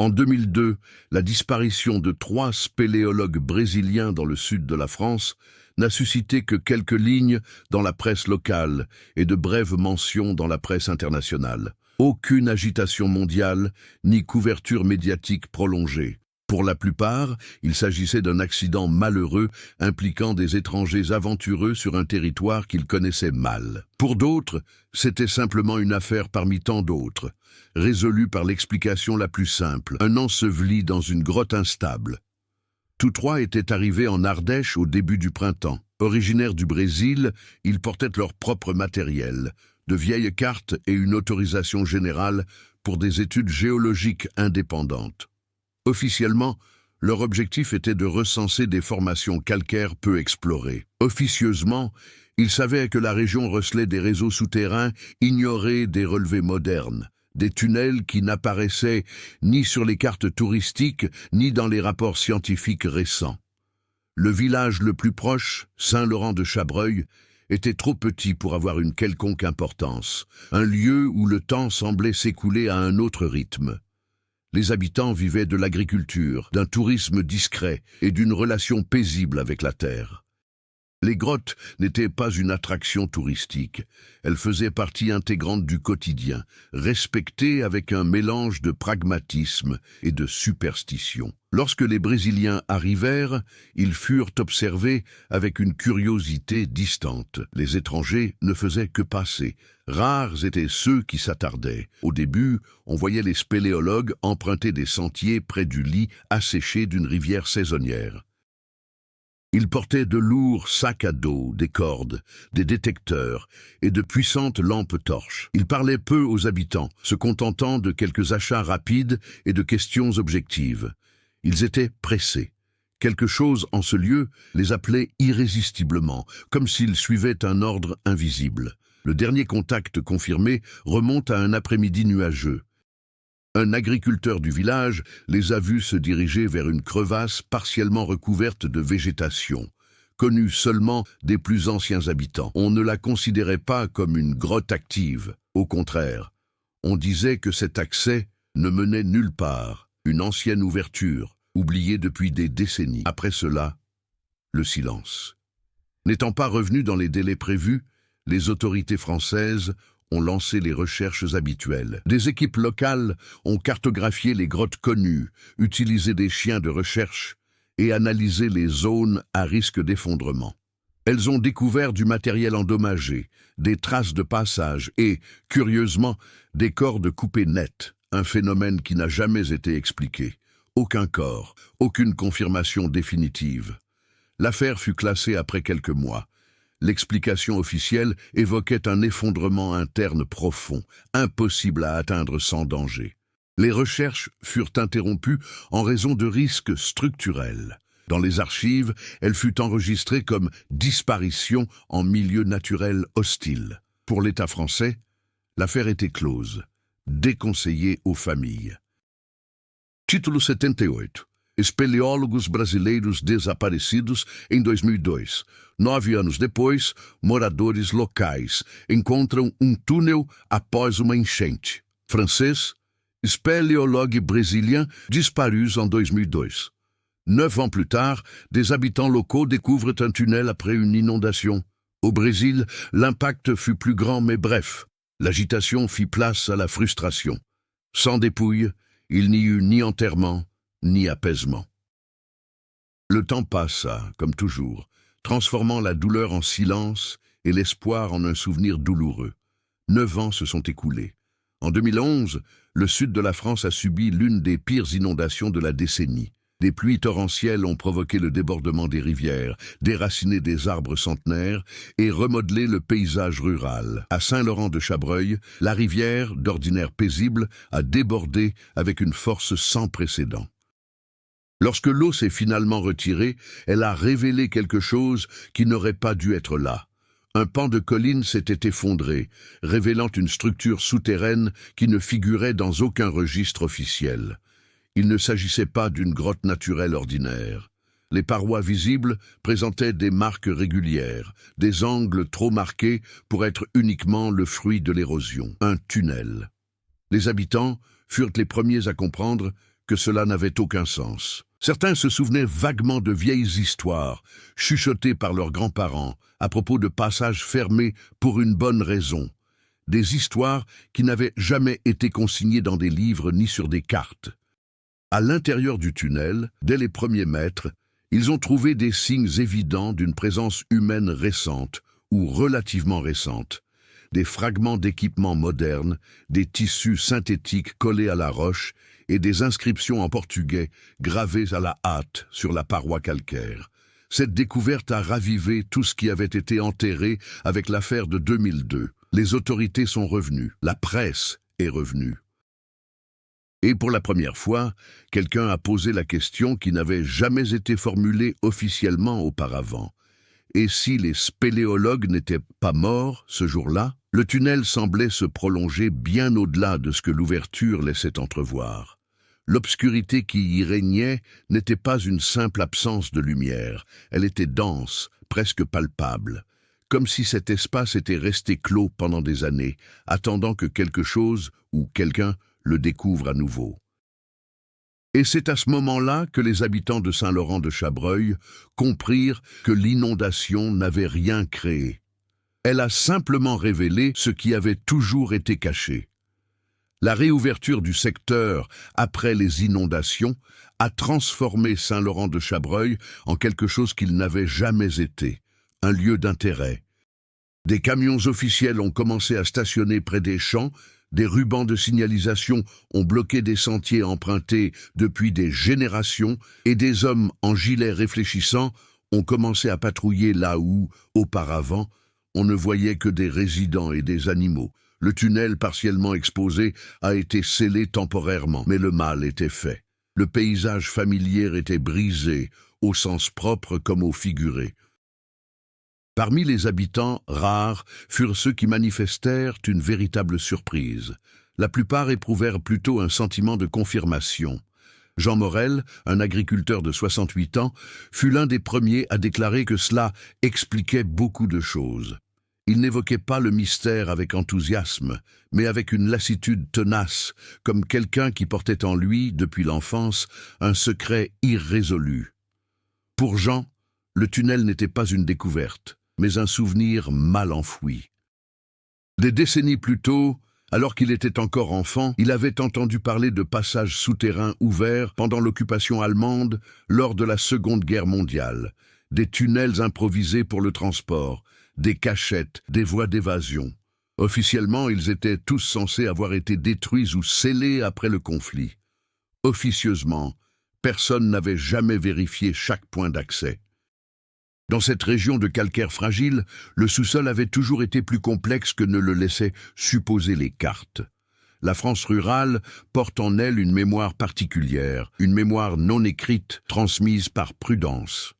En 2002, la disparition de 3 spéléologues brésiliens dans le sud de la France n'a suscité que quelques lignes dans la presse locale et de brèves mentions dans la presse internationale. Aucune agitation mondiale, ni couverture médiatique prolongée. Pour la plupart, il s'agissait d'un accident malheureux impliquant des étrangers aventureux sur un territoire qu'ils connaissaient mal. Pour d'autres, c'était simplement une affaire parmi tant d'autres, résolue par l'explication la plus simple, un enseveli dans une grotte instable. Tous 3 étaient arrivés en Ardèche au début du printemps. Originaires du Brésil, ils portaient leur propre matériel, de vieilles cartes et une autorisation générale pour des études géologiques indépendantes. Officiellement, leur objectif était de recenser des formations calcaires peu explorées. Officieusement, ils savaient que la région recelait des réseaux souterrains ignorés des relevés modernes, des tunnels qui n'apparaissaient ni sur les cartes touristiques ni dans les rapports scientifiques récents. Le village le plus proche, Saint-Laurent-de-Chabreuil, était trop petit pour avoir une quelconque importance, un lieu où le temps semblait s'écouler à un autre rythme. Les habitants vivaient de l'agriculture, d'un tourisme discret et d'une relation paisible avec la terre. Les grottes n'étaient pas une attraction touristique, elles faisaient partie intégrante du quotidien, respectées avec un mélange de pragmatisme et de superstition. Lorsque les Brésiliens arrivèrent, ils furent observés avec une curiosité distante. Les étrangers ne faisaient que passer. Rares étaient ceux qui s'attardaient. Au début, on voyait les spéléologues emprunter des sentiers près du lit asséché d'une rivière saisonnière. Ils portaient de lourds sacs à dos, des cordes, des détecteurs et de puissantes lampes torches. Ils parlaient peu aux habitants, se contentant de quelques achats rapides et de questions objectives. Ils étaient pressés. Quelque chose en ce lieu les appelait irrésistiblement, comme s'ils suivaient un ordre invisible. Le dernier contact confirmé remonte à un après-midi nuageux. Un agriculteur du village les a vus se diriger vers une crevasse partiellement recouverte de végétation, connue seulement des plus anciens habitants. On ne la considérait pas comme une grotte active. Au contraire, on disait que cet accès ne menait nulle part, une ancienne ouverture, oubliée depuis des décennies. Après cela, le silence. N'étant pas revenus dans les délais prévus, les autorités françaises ont lancé les recherches habituelles. Des équipes locales ont cartographié les grottes connues, utilisé des chiens de recherche et analysé les zones à risque d'effondrement. Elles ont découvert du matériel endommagé, des traces de passage et, curieusement, des cordes coupées nettes, un phénomène qui n'a jamais été expliqué. Aucun corps, aucune confirmation définitive. L'affaire fut classée après quelques mois. L'explication officielle évoquait un effondrement interne profond, impossible à atteindre sans danger. Les recherches furent interrompues en raison de risques structurels. Dans les archives, elle fut enregistrée comme disparition en milieu naturel hostile. Pour l'État français, l'affaire était close, déconseillée aux familles. Título 78. Espeleólogos brasileiros desaparecidos em 2002. 9 anos depois, moradores locais encontram túnel após uma enchente. Francês, spéléologues brésiliens disparus en 2002. 9 ans plus tard, des habitants locaux découvrent un tunnel après une inondation. Au Brésil, l'impact fut plus grand mais bref. L'agitation fit place à la frustration. Sans dépouille, il n'y eut ni enterrement, ni apaisement. Le temps passa, comme toujours, transformant la douleur en silence et l'espoir en un souvenir douloureux. 9 ans se sont écoulés. En 2011, le sud de la France a subi l'une des pires inondations de la décennie. Des pluies torrentielles ont provoqué le débordement des rivières, déraciné des arbres centenaires et remodelé le paysage rural. À Saint-Laurent-de-Chabreuil, la rivière, d'ordinaire paisible, a débordé avec une force sans précédent. Lorsque l'eau s'est finalement retirée, elle a révélé quelque chose qui n'aurait pas dû être là. Un pan de colline s'était effondré, révélant une structure souterraine qui ne figurait dans aucun registre officiel. Il ne s'agissait pas d'une grotte naturelle ordinaire. Les parois visibles présentaient des marques régulières, des angles trop marqués pour être uniquement le fruit de l'érosion. Un tunnel. Les habitants furent les premiers à comprendre que cela n'avait aucun sens. Certains se souvenaient vaguement de vieilles histoires, chuchotées par leurs grands-parents, à propos de passages fermés pour une bonne raison. Des histoires qui n'avaient jamais été consignées dans des livres ni sur des cartes. À l'intérieur du tunnel, dès les premiers mètres, ils ont trouvé des signes évidents d'une présence humaine récente ou relativement récente. Des fragments d'équipements modernes, des tissus synthétiques collés à la roche et des inscriptions en portugais gravées à la hâte sur la paroi calcaire. Cette découverte a ravivé tout ce qui avait été enterré avec l'affaire de 2002. Les autorités sont revenues, la presse est revenue. Et pour la première fois, quelqu'un a posé la question qui n'avait jamais été formulée officiellement auparavant. Et si les spéléologues n'étaient pas morts ce jour-là, le tunnel semblait se prolonger bien au-delà de ce que l'ouverture laissait entrevoir. L'obscurité qui y régnait n'était pas une simple absence de lumière, elle était dense, presque palpable, comme si cet espace était resté clos pendant des années, attendant que quelque chose ou quelqu'un le découvre à nouveau. Et c'est à ce moment-là que les habitants de Saint-Laurent-de-Chabreuil comprirent que l'inondation n'avait rien créé. Elle a simplement révélé ce qui avait toujours été caché. La réouverture du secteur après les inondations a transformé Saint-Laurent-de-Chabreuil en quelque chose qu'il n'avait jamais été, un lieu d'intérêt. Des camions officiels ont commencé à stationner près des champs, des rubans de signalisation ont bloqué des sentiers empruntés depuis des générations et des hommes en gilets réfléchissants ont commencé à patrouiller là où, auparavant, on ne voyait que des résidents et des animaux. Le tunnel partiellement exposé a été scellé temporairement, mais le mal était fait. Le paysage familier était brisé, au sens propre comme au figuré. Parmi les habitants, rares furent ceux qui manifestèrent une véritable surprise. La plupart éprouvèrent plutôt un sentiment de confirmation. Jean Morel, un agriculteur de 68 ans, fut l'un des premiers à déclarer que cela expliquait beaucoup de choses. Il n'évoquait pas le mystère avec enthousiasme, mais avec une lassitude tenace, comme quelqu'un qui portait en lui, depuis l'enfance, un secret irrésolu. Pour Jean, le tunnel n'était pas une découverte, mais un souvenir mal enfoui. Des décennies plus tôt, alors qu'il était encore enfant, il avait entendu parler de passages souterrains ouverts pendant l'occupation allemande lors de la Seconde Guerre mondiale, des tunnels improvisés pour le transport, des cachettes, des voies d'évasion. Officiellement, ils étaient tous censés avoir été détruits ou scellés après le conflit. Officieusement, personne n'avait jamais vérifié chaque point d'accès. Dans cette région de calcaire fragile, le sous-sol avait toujours été plus complexe que ne le laissaient supposer les cartes. La France rurale porte en elle une mémoire particulière, une mémoire non écrite, transmise par prudence.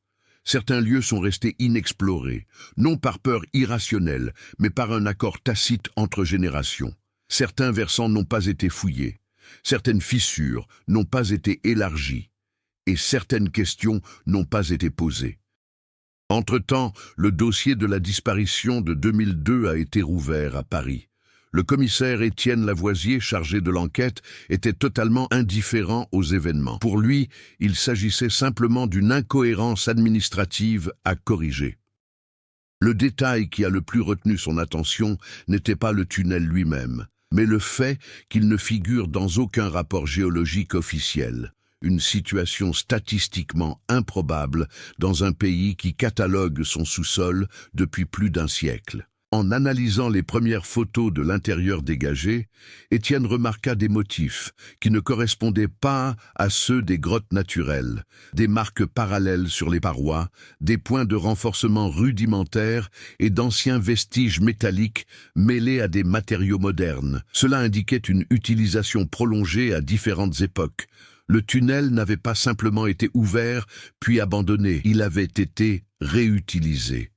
Certains lieux sont restés inexplorés, non par peur irrationnelle, mais par un accord tacite entre générations. Certains versants n'ont pas été fouillés, certaines fissures n'ont pas été élargies, et certaines questions n'ont pas été posées. Entre-temps, le dossier de la disparition de 2002 a été rouvert à Paris. Le commissaire Étienne Lavoisier, chargé de l'enquête, était totalement indifférent aux événements. Pour lui, il s'agissait simplement d'une incohérence administrative à corriger. Le détail qui a le plus retenu son attention n'était pas le tunnel lui-même, mais le fait qu'il ne figure dans aucun rapport géologique officiel. Une situation statistiquement improbable dans un pays qui catalogue son sous-sol depuis plus d'un siècle. En analysant les premières photos de l'intérieur dégagé, Étienne remarqua des motifs qui ne correspondaient pas à ceux des grottes naturelles, des marques parallèles sur les parois, des points de renforcement rudimentaires et d'anciens vestiges métalliques mêlés à des matériaux modernes. Cela indiquait une utilisation prolongée à différentes époques. Le tunnel n'avait pas simplement été ouvert puis abandonné, il avait été réutilisé.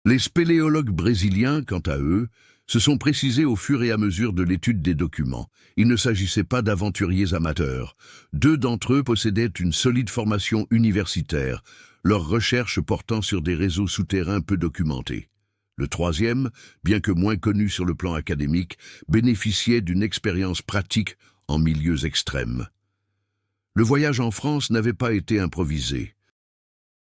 Les spéléologues brésiliens, quant à eux, se sont précisés au fur et à mesure de l'étude des documents. Il ne s'agissait pas d'aventuriers amateurs. 2 d'entre eux possédaient une solide formation universitaire, leurs recherches portant sur des réseaux souterrains peu documentés. Le 3e, bien que moins connu sur le plan académique, bénéficiait d'une expérience pratique en milieux extrêmes. Le voyage en France n'avait pas été improvisé.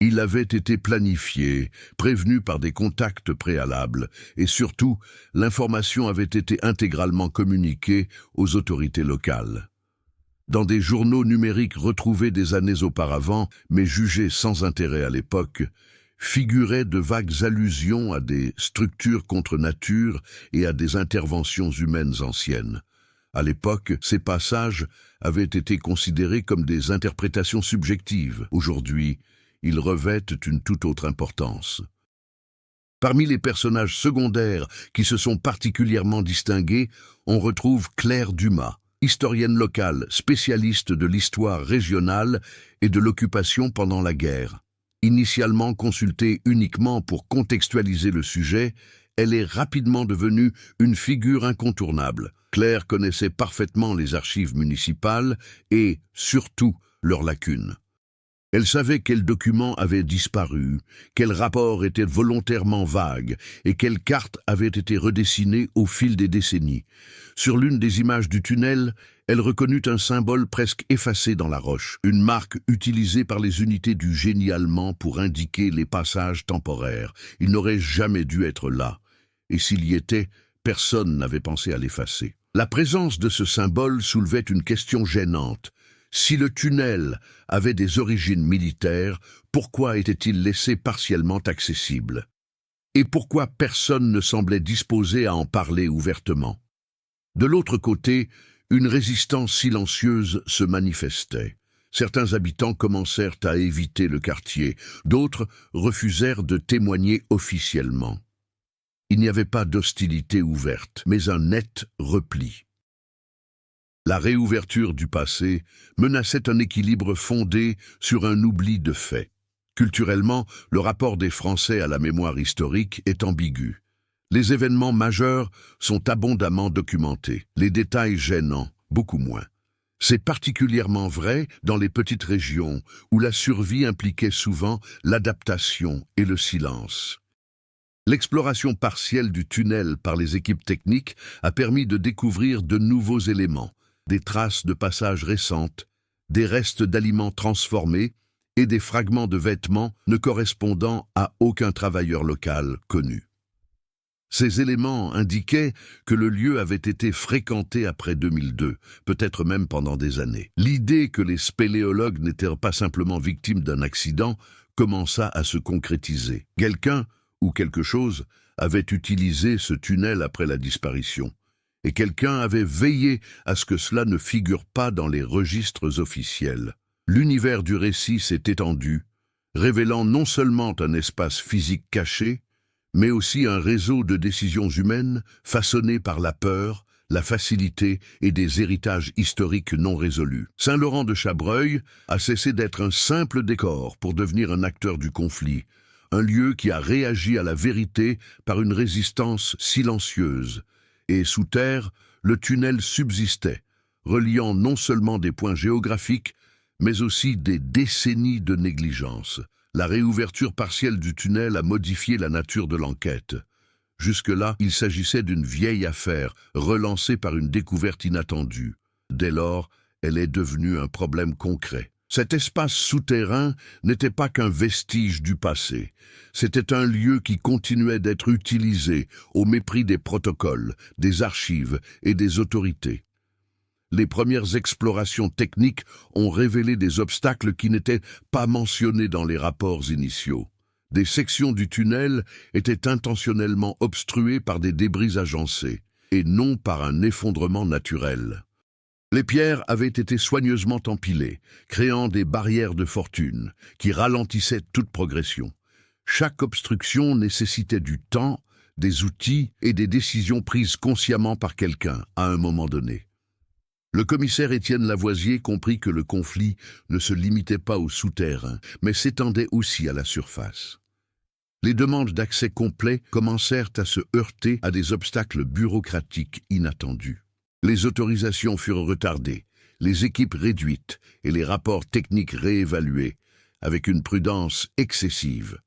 Il avait été planifié, prévenu par des contacts préalables, et surtout, l'information avait été intégralement communiquée aux autorités locales. Dans des journaux numériques retrouvés des années auparavant, mais jugés sans intérêt à l'époque, figuraient de vagues allusions à des structures contre nature et à des interventions humaines anciennes. À l'époque, ces passages avaient été considérés comme des interprétations subjectives. Aujourd'hui, ils revêtent une toute autre importance. Parmi les personnages secondaires qui se sont particulièrement distingués, on retrouve Claire Dumas, historienne locale, spécialiste de l'histoire régionale et de l'occupation pendant la guerre. Initialement consultée uniquement pour contextualiser le sujet, elle est rapidement devenue une figure incontournable. Claire connaissait parfaitement les archives municipales et, surtout, leurs lacunes. Elle savait quels documents avaient disparu, quels rapports étaient volontairement vagues et quelles cartes avaient été redessinées au fil des décennies. Sur l'une des images du tunnel, elle reconnut un symbole presque effacé dans la roche, une marque utilisée par les unités du génie allemand pour indiquer les passages temporaires. Il n'aurait jamais dû être là, et s'il y était, personne n'avait pensé à l'effacer. La présence de ce symbole soulevait une question gênante. Si le tunnel avait des origines militaires, pourquoi était-il laissé partiellement accessible? Et pourquoi personne ne semblait disposé à en parler ouvertement? De l'autre côté, une résistance silencieuse se manifestait. Certains habitants commencèrent à éviter le quartier, d'autres refusèrent de témoigner officiellement. Il n'y avait pas d'hostilité ouverte, mais un net repli. La réouverture du passé menaçait un équilibre fondé sur un oubli de faits. Culturellement, le rapport des Français à la mémoire historique est ambigu. Les événements majeurs sont abondamment documentés, les détails gênants, beaucoup moins. C'est particulièrement vrai dans les petites régions où la survie impliquait souvent l'adaptation et le silence. L'exploration partielle du tunnel par les équipes techniques a permis de découvrir de nouveaux éléments, des traces de passages récentes, des restes d'aliments transformés et des fragments de vêtements ne correspondant à aucun travailleur local connu. Ces éléments indiquaient que le lieu avait été fréquenté après 2002, peut-être même pendant des années. L'idée que les spéléologues n'étaient pas simplement victimes d'un accident commença à se concrétiser. Quelqu'un ou quelque chose avait utilisé ce tunnel après la disparition, et quelqu'un avait veillé à ce que cela ne figure pas dans les registres officiels. L'univers du récit s'est étendu, révélant non seulement un espace physique caché, mais aussi un réseau de décisions humaines façonnées par la peur, la facilité et des héritages historiques non résolus. Saint-Laurent-de-Chabreuil a cessé d'être un simple décor pour devenir un acteur du conflit, un lieu qui a réagi à la vérité par une résistance silencieuse. Et sous terre, le tunnel subsistait, reliant non seulement des points géographiques, mais aussi des décennies de négligence. La réouverture partielle du tunnel a modifié la nature de l'enquête. Jusque-là, il s'agissait d'une vieille affaire, relancée par une découverte inattendue. Dès lors, elle est devenue un problème concret. Cet espace souterrain n'était pas qu'un vestige du passé. C'était un lieu qui continuait d'être utilisé au mépris des protocoles, des archives et des autorités. Les premières explorations techniques ont révélé des obstacles qui n'étaient pas mentionnés dans les rapports initiaux. Des sections du tunnel étaient intentionnellement obstruées par des débris agencés, et non par un effondrement naturel. Les pierres avaient été soigneusement empilées, créant des barrières de fortune qui ralentissaient toute progression. Chaque obstruction nécessitait du temps, des outils et des décisions prises consciemment par quelqu'un à un moment donné. Le commissaire Étienne Lavoisier comprit que le conflit ne se limitait pas au souterrain, mais s'étendait aussi à la surface. Les demandes d'accès complet commencèrent à se heurter à des obstacles bureaucratiques inattendus. Les autorisations furent retardées, les équipes réduites et les rapports techniques réévalués, avec une prudence excessive.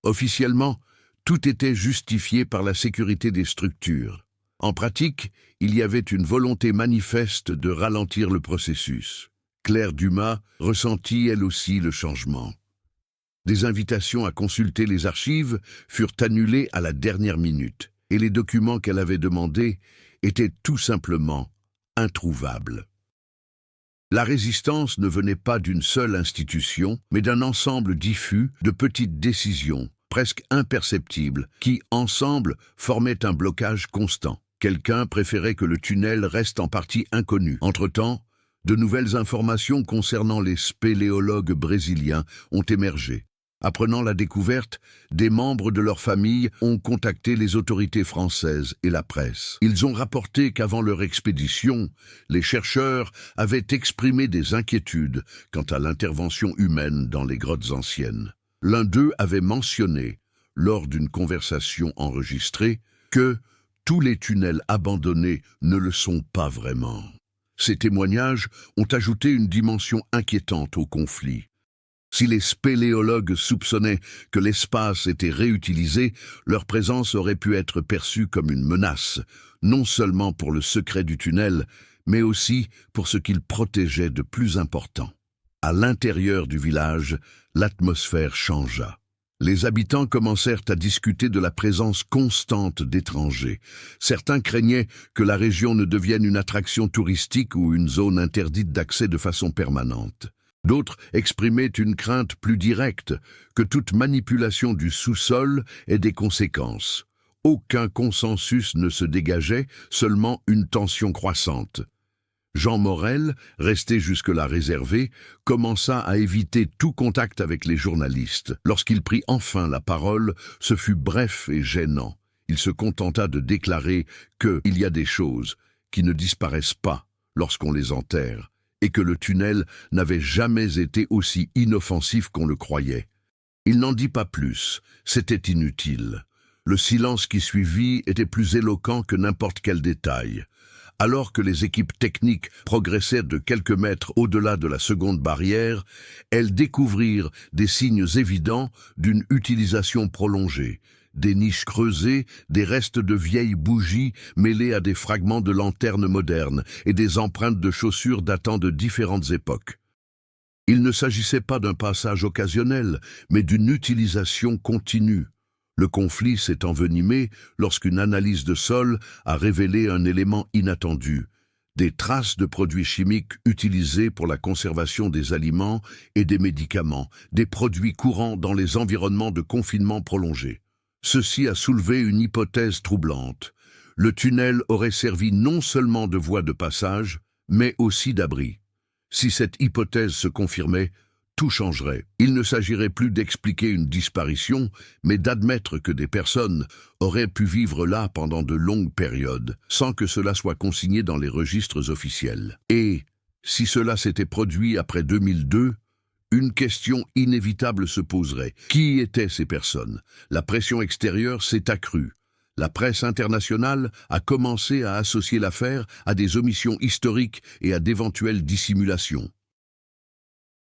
Officiellement, tout était justifié par la sécurité des structures. En pratique, il y avait une volonté manifeste de ralentir le processus. Claire Dumas ressentit elle aussi le changement. Des invitations à consulter les archives furent annulées à la dernière minute, et les documents qu'elle avait demandés étaient tout simplement introuvables. La résistance ne venait pas d'une seule institution, mais d'un ensemble diffus de petites décisions, presque imperceptibles, qui, ensemble, formaient un blocage constant. Quelqu'un préférait que le tunnel reste en partie inconnu. Entre-temps, de nouvelles informations concernant les spéléologues brésiliens ont émergé. Apprenant la découverte, des membres de leur famille ont contacté les autorités françaises et la presse. Ils ont rapporté qu'avant leur expédition, les chercheurs avaient exprimé des inquiétudes quant à l'intervention humaine dans les grottes anciennes. L'un d'eux avait mentionné, lors d'une conversation enregistrée, que tous les tunnels abandonnés ne le sont pas vraiment. Ces témoignages ont ajouté une dimension inquiétante au conflit. Si les spéléologues soupçonnaient que l'espace était réutilisé, leur présence aurait pu être perçue comme une menace, non seulement pour le secret du tunnel, mais aussi pour ce qu'il protégeait de plus important. À l'intérieur du village, l'atmosphère changea. Les habitants commencèrent à discuter de la présence constante d'étrangers. Certains craignaient que la région ne devienne une attraction touristique ou une zone interdite d'accès de façon permanente. D'autres exprimaient une crainte plus directe, que toute manipulation du sous-sol ait des conséquences. Aucun consensus ne se dégageait, seulement une tension croissante. Jean Morel, resté jusque-là réservé, commença à éviter tout contact avec les journalistes. Lorsqu'il prit enfin la parole, ce fut bref et gênant. Il se contenta de déclarer qu'il y a des choses qui ne disparaissent pas lorsqu'on les enterre, et que le tunnel n'avait jamais été aussi inoffensif qu'on le croyait. Il n'en dit pas plus, c'était inutile. Le silence qui suivit était plus éloquent que n'importe quel détail. Alors que les équipes techniques progressaient de quelques mètres au-delà de la seconde barrière, elles découvrirent des signes évidents d'une utilisation prolongée. Des niches creusées, des restes de vieilles bougies mêlés à des fragments de lanternes modernes et des empreintes de chaussures datant de différentes époques. Il ne s'agissait pas d'un passage occasionnel, mais d'une utilisation continue. Le conflit s'est envenimé lorsqu'une analyse de sol a révélé un élément inattendu, des traces de produits chimiques utilisés pour la conservation des aliments et des médicaments, des produits courants dans les environnements de confinement prolongé. Ceci a soulevé une hypothèse troublante. Le tunnel aurait servi non seulement de voie de passage, mais aussi d'abri. Si cette hypothèse se confirmait, tout changerait. Il ne s'agirait plus d'expliquer une disparition, mais d'admettre que des personnes auraient pu vivre là pendant de longues périodes, sans que cela soit consigné dans les registres officiels. Et, si cela s'était produit après 2002, une question inévitable se poserait. Qui étaient ces personnes? La pression extérieure s'est accrue. La presse internationale a commencé à associer l'affaire à des omissions historiques et à d'éventuelles dissimulations.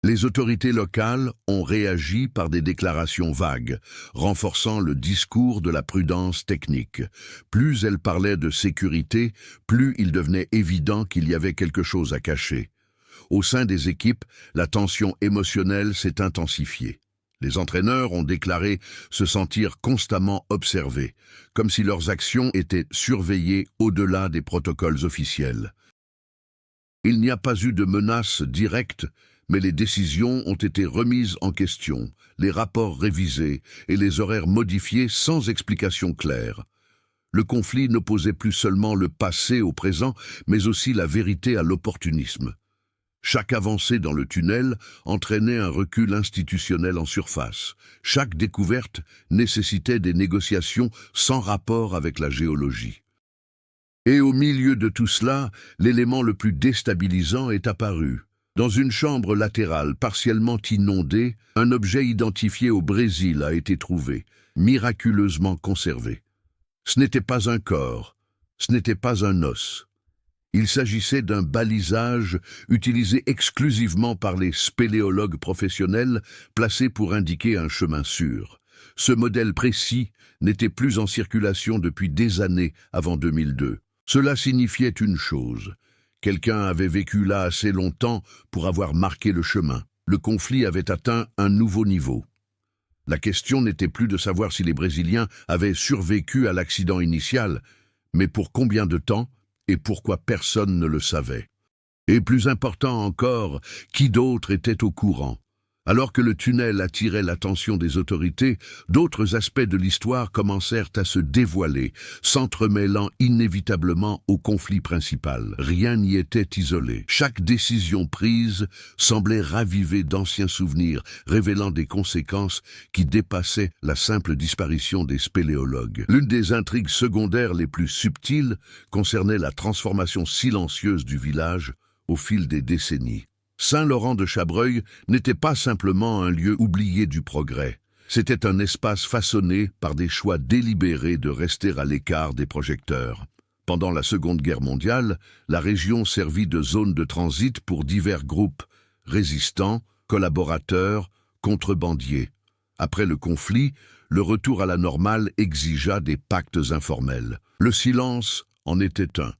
Les autorités locales ont réagi par des déclarations vagues, renforçant le discours de la prudence technique. Plus elles parlaient de sécurité, plus il devenait évident qu'il y avait quelque chose à cacher. Au sein des équipes, la tension émotionnelle s'est intensifiée. Les entraîneurs ont déclaré se sentir constamment observés, comme si leurs actions étaient surveillées au-delà des protocoles officiels. Il n'y a pas eu de menace directe, mais les décisions ont été remises en question, les rapports révisés et les horaires modifiés sans explication claire. Le conflit n'opposait plus seulement le passé au présent, mais aussi la vérité à l'opportunisme. Chaque avancée dans le tunnel entraînait un recul institutionnel en surface. Chaque découverte nécessitait des négociations sans rapport avec la géologie. Et au milieu de tout cela, l'élément le plus déstabilisant est apparu. Dans une chambre latérale partiellement inondée, un objet identifié au Brésil a été trouvé, miraculeusement conservé. Ce n'était pas un corps, ce n'était pas un os. Il s'agissait d'un balisage utilisé exclusivement par les spéléologues professionnels, placé pour indiquer un chemin sûr. Ce modèle précis n'était plus en circulation depuis des années avant 2002. Cela signifiait une chose, Quelqu'un avait vécu là assez longtemps pour avoir marqué le chemin. Le conflit avait atteint un nouveau niveau. La question n'était plus de savoir si les Brésiliens avaient survécu à l'accident initial, mais pour combien de temps et pourquoi personne ne le savait. Et plus important encore, qui d'autre était au courant? Alors que le tunnel attirait l'attention des autorités, d'autres aspects de l'histoire commencèrent à se dévoiler, s'entremêlant inévitablement au conflit principal. Rien n'y était isolé. Chaque décision prise semblait raviver d'anciens souvenirs, révélant des conséquences qui dépassaient la simple disparition des spéléologues. L'une des intrigues secondaires les plus subtiles concernait la transformation silencieuse du village au fil des décennies. Saint-Laurent-de-Chabreuil n'était pas simplement un lieu oublié du progrès. C'était un espace façonné par des choix délibérés de rester à l'écart des projecteurs. Pendant la Seconde Guerre mondiale, la région servit de zone de transit pour divers groupes, résistants, collaborateurs, contrebandiers. Après le conflit, le retour à la normale exigea des pactes informels. Le silence en était un.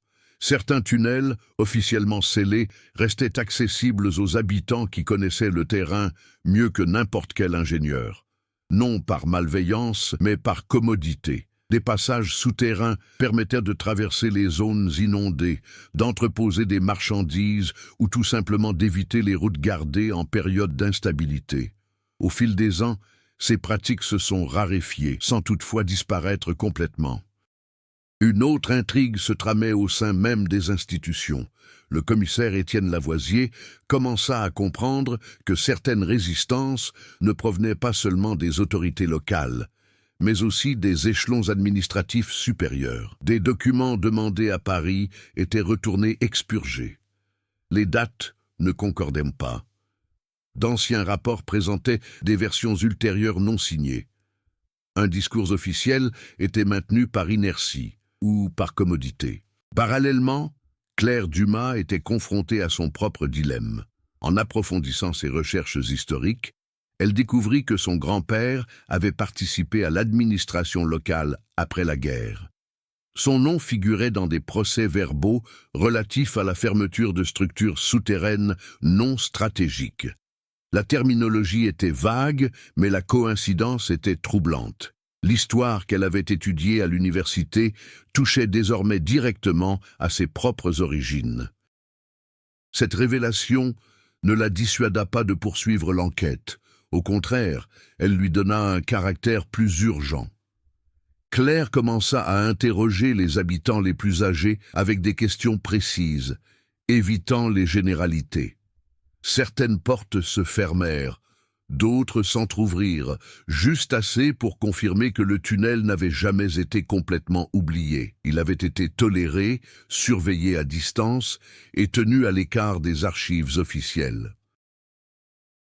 Certains tunnels, officiellement scellés, restaient accessibles aux habitants qui connaissaient le terrain mieux que n'importe quel ingénieur. Non par malveillance, mais par commodité. Des passages souterrains permettaient de traverser les zones inondées, d'entreposer des marchandises ou tout simplement d'éviter les routes gardées en période d'instabilité. Au fil des ans, ces pratiques se sont raréfiées, sans toutefois disparaître complètement. Une autre intrigue se tramait au sein même des institutions. Le commissaire Étienne Lavoisier commença à comprendre que certaines résistances ne provenaient pas seulement des autorités locales, mais aussi des échelons administratifs supérieurs. Des documents demandés à Paris étaient retournés expurgés. Les dates ne concordaient pas. D'anciens rapports présentaient des versions ultérieures non signées. Un discours officiel était maintenu par inertie ou par commodité. Parallèlement, Claire Dumas était confrontée à son propre dilemme. En approfondissant ses recherches historiques, elle découvrit que son grand-père avait participé à l'administration locale après la guerre. Son nom figurait dans des procès-verbaux relatifs à la fermeture de structures souterraines non stratégiques. La terminologie était vague, mais la coïncidence était troublante. L'histoire qu'elle avait étudiée à l'université touchait désormais directement à ses propres origines. Cette révélation ne la dissuada pas de poursuivre l'enquête. Au contraire, elle lui donna un caractère plus urgent. Claire commença à interroger les habitants les plus âgés avec des questions précises, évitant les généralités. Certaines portes se fermèrent, d'autres s'entr'ouvrirent, juste assez pour confirmer que le tunnel n'avait jamais été complètement oublié. Il avait été toléré, surveillé à distance et tenu à l'écart des archives officielles.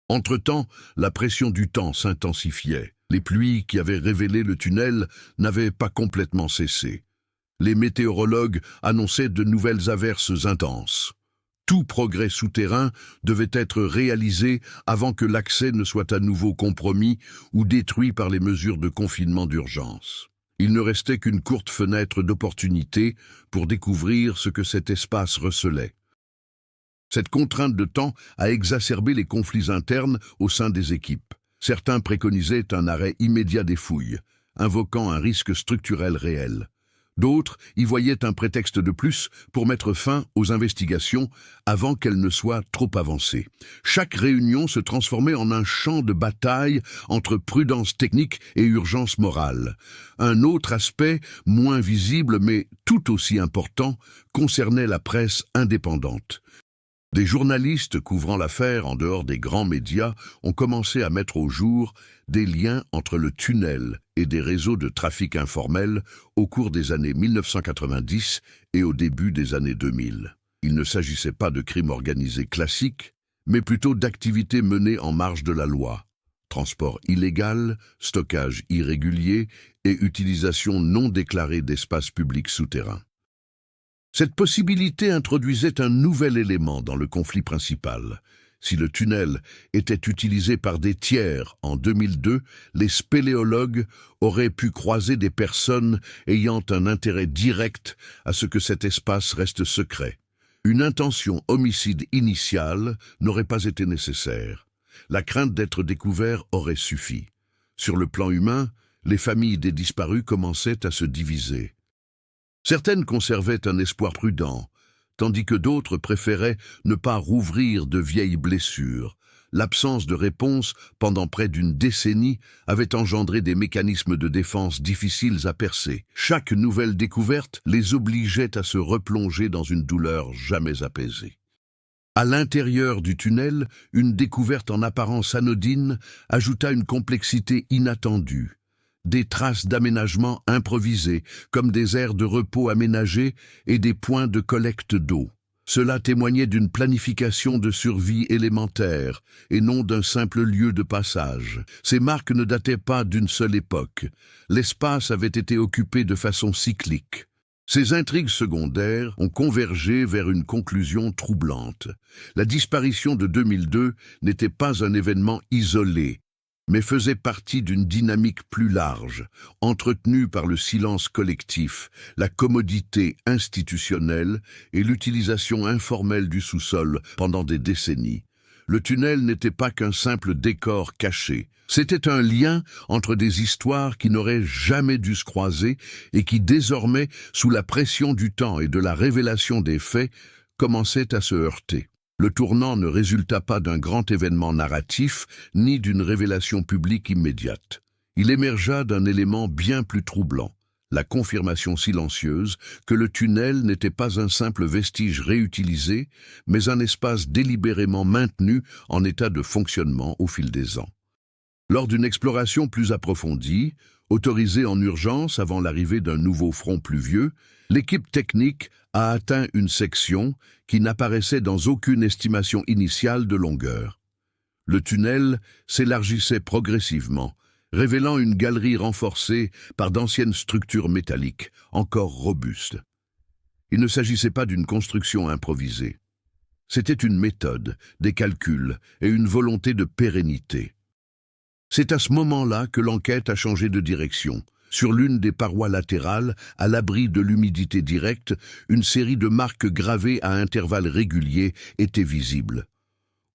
Entre-temps, la pression du temps s'intensifiait. Les pluies qui avaient révélé le tunnel n'avaient pas complètement cessé. Les météorologues annonçaient de nouvelles averses intenses. Tout progrès souterrain devait être réalisé avant que l'accès ne soit à nouveau compromis ou détruit par les mesures de confinement d'urgence. Il ne restait qu'une courte fenêtre d'opportunité pour découvrir ce que cet espace recelait. Cette contrainte de temps a exacerbé les conflits internes au sein des équipes. Certains préconisaient un arrêt immédiat des fouilles, invoquant un risque structurel réel. D'autres y voyaient un prétexte de plus pour mettre fin aux investigations avant qu'elles ne soient trop avancées. Chaque réunion se transformait en un champ de bataille entre prudence technique et urgence morale. Un autre aspect, moins visible mais tout aussi important, concernait la presse indépendante. Des journalistes couvrant l'affaire en dehors des grands médias ont commencé à mettre au jour des liens entre le tunnel et des réseaux de trafic informel au cours des années 1990 et au début des années 2000. Il ne s'agissait pas de crimes organisés classiques, mais plutôt d'activités menées en marge de la loi. Transport illégal, stockage irrégulier et utilisation non déclarée d'espaces publics souterrains. Cette possibilité introduisait un nouvel élément dans le conflit principal. Si le tunnel était utilisé par des tiers en 2002, les spéléologues auraient pu croiser des personnes ayant un intérêt direct à ce que cet espace reste secret. Une intention homicide initiale n'aurait pas été nécessaire. La crainte d'être découvert aurait suffi. Sur le plan humain, les familles des disparus commençaient à se diviser. Certaines conservaient un espoir prudent, tandis que d'autres préféraient ne pas rouvrir de vieilles blessures. L'absence de réponse pendant près d'une décennie avait engendré des mécanismes de défense difficiles à percer. Chaque nouvelle découverte les obligeait à se replonger dans une douleur jamais apaisée. À l'intérieur du tunnel, une découverte en apparence anodine ajouta une complexité inattendue. Des traces d'aménagement improvisés, comme des aires de repos aménagées et des points de collecte d'eau. Cela témoignait d'une planification de survie élémentaire et non d'un simple lieu de passage. Ces marques ne dataient pas d'une seule époque. L'espace avait été occupé de façon cyclique. Ces intrigues secondaires ont convergé vers une conclusion troublante. La disparition de 2002 n'était pas un événement isolé, mais faisait partie d'une dynamique plus large, entretenue par le silence collectif, la commodité institutionnelle et l'utilisation informelle du sous-sol pendant des décennies. Le tunnel n'était pas qu'un simple décor caché. C'était un lien entre des histoires qui n'auraient jamais dû se croiser et qui désormais, sous la pression du temps et de la révélation des faits, commençaient à se heurter. Le tournant ne résulta pas d'un grand événement narratif, ni d'une révélation publique immédiate. Il émergea d'un élément bien plus troublant, la confirmation silencieuse que le tunnel n'était pas un simple vestige réutilisé, mais un espace délibérément maintenu en état de fonctionnement au fil des ans. Lors d'une exploration plus approfondie, autorisée en urgence avant l'arrivée d'un nouveau front pluvieux, l'équipe technique a atteint une section qui n'apparaissait dans aucune estimation initiale de longueur. Le tunnel s'élargissait progressivement, révélant une galerie renforcée par d'anciennes structures métalliques, encore robustes. Il ne s'agissait pas d'une construction improvisée. C'était une méthode, des calculs et une volonté de pérennité. C'est à ce moment-là que l'enquête a changé de direction. Sur l'une des parois latérales, à l'abri de l'humidité directe, une série de marques gravées à intervalles réguliers était visible.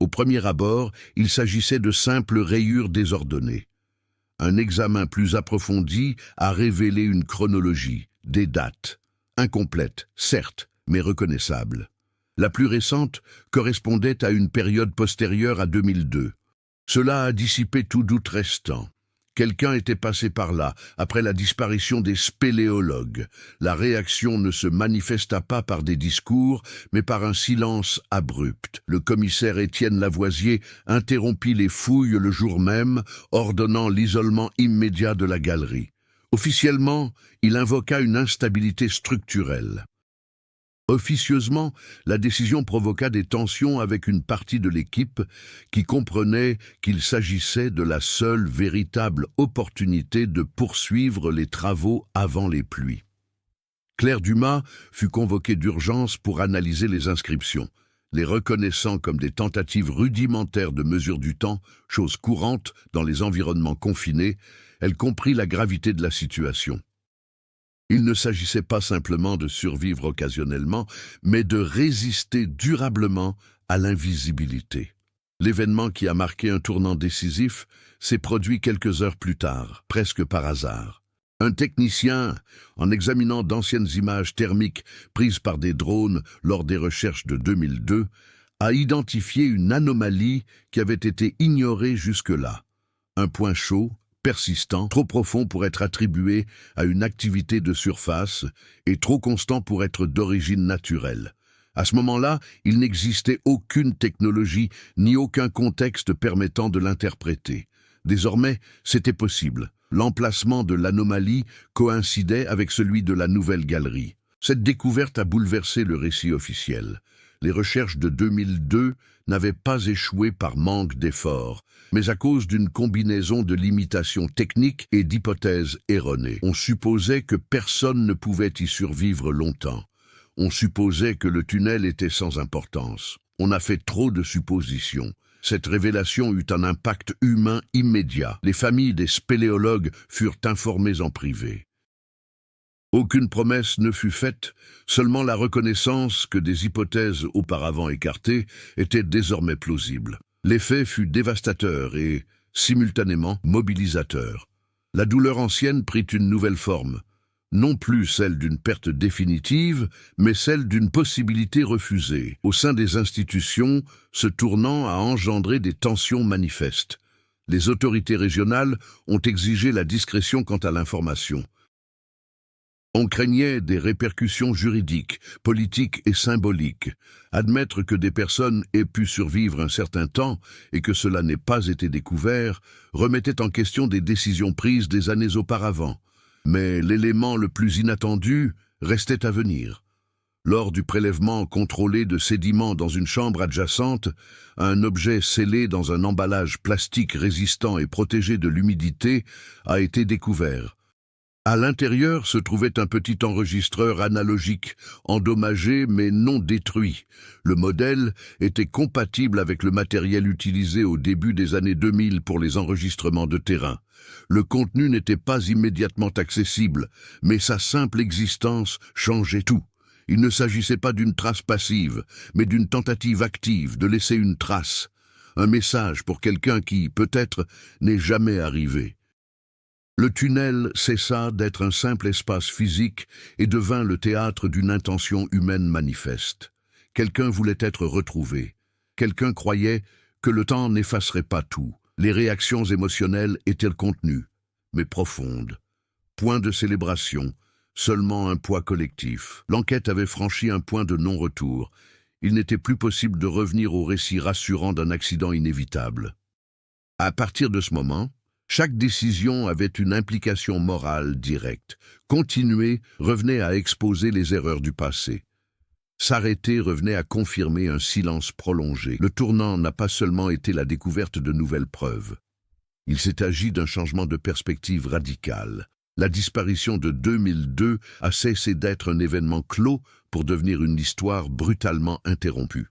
Au premier abord, il s'agissait de simples rayures désordonnées. Un examen plus approfondi a révélé une chronologie, des dates, incomplètes, certes, mais reconnaissables. La plus récente correspondait à une période postérieure à 2002. Cela a dissipé tout doute restant. Quelqu'un était passé par là, après la disparition des spéléologues. La réaction ne se manifesta pas par des discours, mais par un silence abrupt. Le commissaire Étienne Lavoisier interrompit les fouilles le jour même, ordonnant l'isolement immédiat de la galerie. Officiellement, il invoqua une instabilité structurelle. Officieusement, la décision provoqua des tensions avec une partie de l'équipe qui comprenait qu'il s'agissait de la seule véritable opportunité de poursuivre les travaux avant les pluies. Claire Dumas fut convoquée d'urgence pour analyser les inscriptions, les reconnaissant comme des tentatives rudimentaires de mesure du temps, chose courante dans les environnements confinés. Elle comprit la gravité de la situation. Il ne s'agissait pas simplement de survivre occasionnellement, mais de résister durablement à l'invisibilité. L'événement qui a marqué un tournant décisif s'est produit quelques heures plus tard, presque par hasard. Un technicien, en examinant d'anciennes images thermiques prises par des drones lors des recherches de 2002, a identifié une anomalie qui avait été ignorée jusque-là. Un point chaud, persistant, trop profond pour être attribué à une activité de surface et trop constant pour être d'origine naturelle. À ce moment-là, il n'existait aucune technologie ni aucun contexte permettant de l'interpréter. Désormais, c'était possible. L'emplacement de l'anomalie coïncidait avec celui de la nouvelle galerie. Cette découverte a bouleversé le récit officiel. Les recherches de 2002 n'avaient pas échoué par manque d'efforts, mais à cause d'une combinaison de limitations techniques et d'hypothèses erronées. On supposait que personne ne pouvait y survivre longtemps. On supposait que le tunnel était sans importance. On a fait trop de suppositions. Cette révélation eut un impact humain immédiat. Les familles des spéléologues furent informées en privé. Aucune promesse ne fut faite, seulement la reconnaissance que des hypothèses auparavant écartées étaient désormais plausibles. L'effet fut dévastateur et, simultanément, mobilisateur. La douleur ancienne prit une nouvelle forme, non plus celle d'une perte définitive, mais celle d'une possibilité refusée. Au sein des institutions, ce tournant a engendré des tensions manifestes. Les autorités régionales ont exigé la discrétion quant à l'information. On craignait des répercussions juridiques, politiques et symboliques. Admettre que des personnes aient pu survivre un certain temps et que cela n'ait pas été découvert remettait en question des décisions prises des années auparavant. Mais l'élément le plus inattendu restait à venir. Lors du prélèvement contrôlé de sédiments dans une chambre adjacente, un objet scellé dans un emballage plastique résistant et protégé de l'humidité a été découvert. À l'intérieur se trouvait un petit enregistreur analogique, endommagé mais non détruit. Le modèle était compatible avec le matériel utilisé au début des années 2000 pour les enregistrements de terrain. Le contenu n'était pas immédiatement accessible, mais sa simple existence changeait tout. Il ne s'agissait pas d'une trace passive, mais d'une tentative active de laisser une trace. Un message pour quelqu'un qui, peut-être, n'est jamais arrivé. Le tunnel cessa d'être un simple espace physique et devint le théâtre d'une intention humaine manifeste. Quelqu'un voulait être retrouvé. Quelqu'un croyait que le temps n'effacerait pas tout. Les réactions émotionnelles étaient contenues, mais profondes. Point de célébration, seulement un poids collectif. L'enquête avait franchi un point de non-retour. Il n'était plus possible de revenir au récit rassurant d'un accident inévitable. À partir de ce moment, chaque décision avait une implication morale directe. Continuer revenait à exposer les erreurs du passé. S'arrêter revenait à confirmer un silence prolongé. Le tournant n'a pas seulement été la découverte de nouvelles preuves. Il s'est agi d'un changement de perspective radical. La disparition de 2002 a cessé d'être un événement clos pour devenir une histoire brutalement interrompue.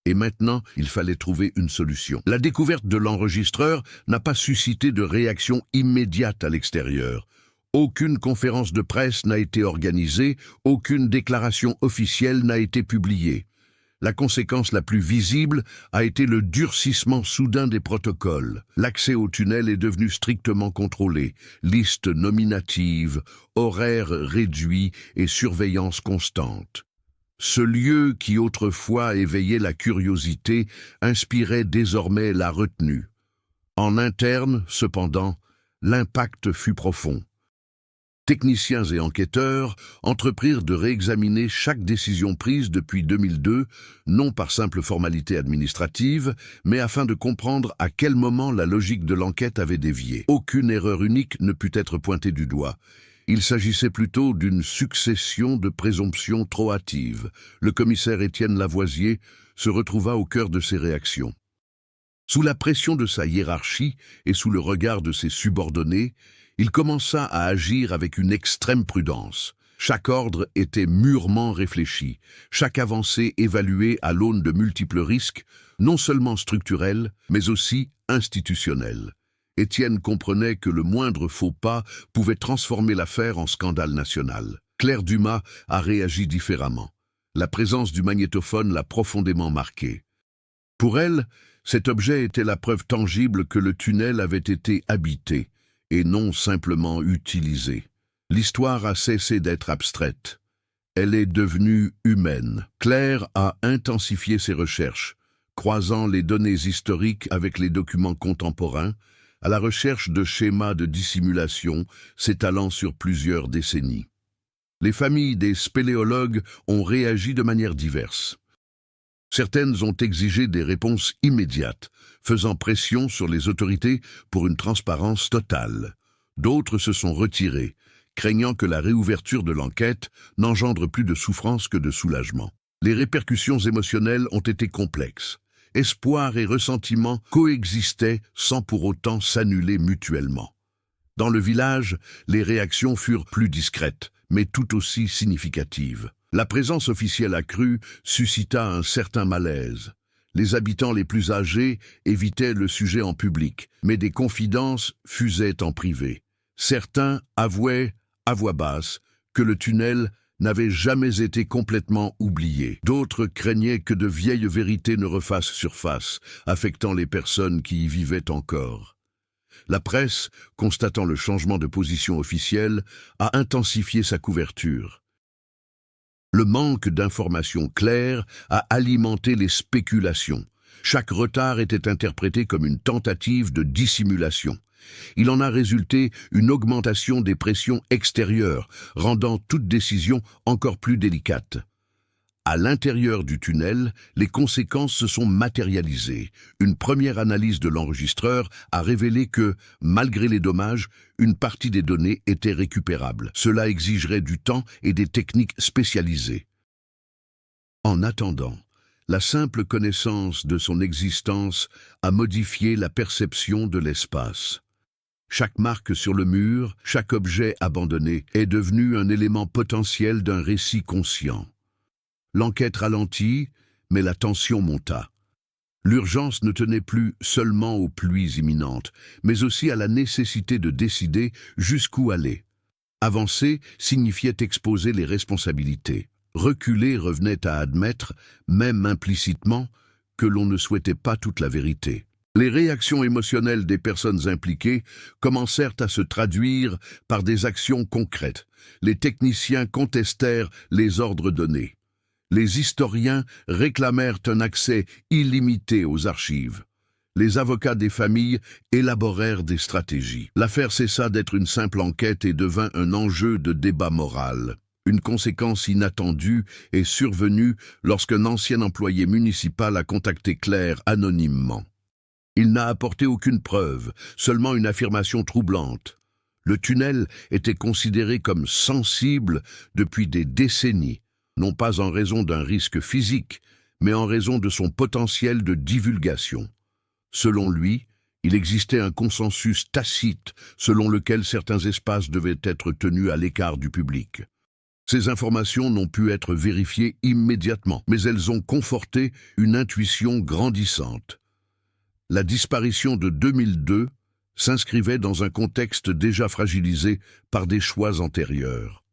Et maintenant, il fallait trouver une solution. La découverte de l'enregistreur n'a pas suscité de réaction immédiate à l'extérieur. Aucune conférence de presse n'a été organisée, aucune déclaration officielle n'a été publiée. La conséquence la plus visible a été le durcissement soudain des protocoles. L'accès au tunnel est devenu strictement contrôlé. Liste nominative, horaires réduits et surveillance constante. Ce lieu qui autrefois éveillait la curiosité inspirait désormais la retenue. En interne, cependant, l'impact fut profond. Techniciens et enquêteurs entreprirent de réexaminer chaque décision prise depuis 2002, non par simple formalité administrative, mais afin de comprendre à quel moment la logique de l'enquête avait dévié. Aucune erreur unique ne put être pointée du doigt. Il s'agissait plutôt d'une succession de présomptions trop hâtives. Le commissaire Étienne Lavoisier se retrouva au cœur de ces réactions. Sous la pression de sa hiérarchie et sous le regard de ses subordonnés, il commença à agir avec une extrême prudence. Chaque ordre était mûrement réfléchi, chaque avancée évaluée à l'aune de multiples risques, non seulement structurels, mais aussi institutionnels. Étienne comprenait que le moindre faux pas pouvait transformer l'affaire en scandale national. Claire Dumas a réagi différemment. La présence du magnétophone l'a profondément marquée. Pour elle, cet objet était la preuve tangible que le tunnel avait été habité, et non simplement utilisé. L'histoire a cessé d'être abstraite. Elle est devenue humaine. Claire a intensifié ses recherches, croisant les données historiques avec les documents contemporains, à la recherche de schémas de dissimulation s'étalant sur plusieurs décennies. Les familles des spéléologues ont réagi de manière diverse. Certaines ont exigé des réponses immédiates, faisant pression sur les autorités pour une transparence totale. D'autres se sont retirées, craignant que la réouverture de l'enquête n'engendre plus de souffrance que de soulagement. Les répercussions émotionnelles ont été complexes. Espoir et ressentiment coexistaient sans pour autant s'annuler mutuellement. Dans le village, les réactions furent plus discrètes, mais tout aussi significatives. La présence officielle accrue suscita un certain malaise. Les habitants les plus âgés évitaient le sujet en public, mais des confidences fusaient en privé. Certains avouaient, à voix basse, que le tunnel n'avait jamais été complètement oublié. D'autres craignaient que de vieilles vérités ne refassent surface, affectant les personnes qui y vivaient encore. La presse, constatant le changement de position officielle, a intensifié sa couverture. Le manque d'informations claires a alimenté les spéculations. Chaque retard était interprété comme une tentative de dissimulation. Il en a résulté une augmentation des pressions extérieures, rendant toute décision encore plus délicate. À l'intérieur du tunnel, les conséquences se sont matérialisées. Une première analyse de l'enregistreur a révélé que, malgré les dommages, une partie des données était récupérable. Cela exigerait du temps et des techniques spécialisées. En attendant, la simple connaissance de son existence a modifié la perception de l'espace. Chaque marque sur le mur, chaque objet abandonné est devenu un élément potentiel d'un récit conscient. L'enquête ralentit, mais la tension monta. L'urgence ne tenait plus seulement aux pluies imminentes, mais aussi à la nécessité de décider jusqu'où aller. Avancer signifiait exposer les responsabilités. Reculer revenait à admettre, même implicitement, que l'on ne souhaitait pas toute la vérité. Les réactions émotionnelles des personnes impliquées commencèrent à se traduire par des actions concrètes. Les techniciens contestèrent les ordres donnés. Les historiens réclamèrent un accès illimité aux archives. Les avocats des familles élaborèrent des stratégies. L'affaire cessa d'être une simple enquête et devint un enjeu de débat moral. Une conséquence inattendue est survenue lorsqu'un ancien employé municipal a contacté Claire anonymement. Il n'a apporté aucune preuve, seulement une affirmation troublante. Le tunnel était considéré comme sensible depuis des décennies, non pas en raison d'un risque physique, mais en raison de son potentiel de divulgation. Selon lui, il existait un consensus tacite selon lequel certains espaces devaient être tenus à l'écart du public. Ces informations n'ont pu être vérifiées immédiatement, mais elles ont conforté une intuition grandissante. La disparition de 2002 s'inscrivait dans un contexte déjà fragilisé par des choix antérieurs.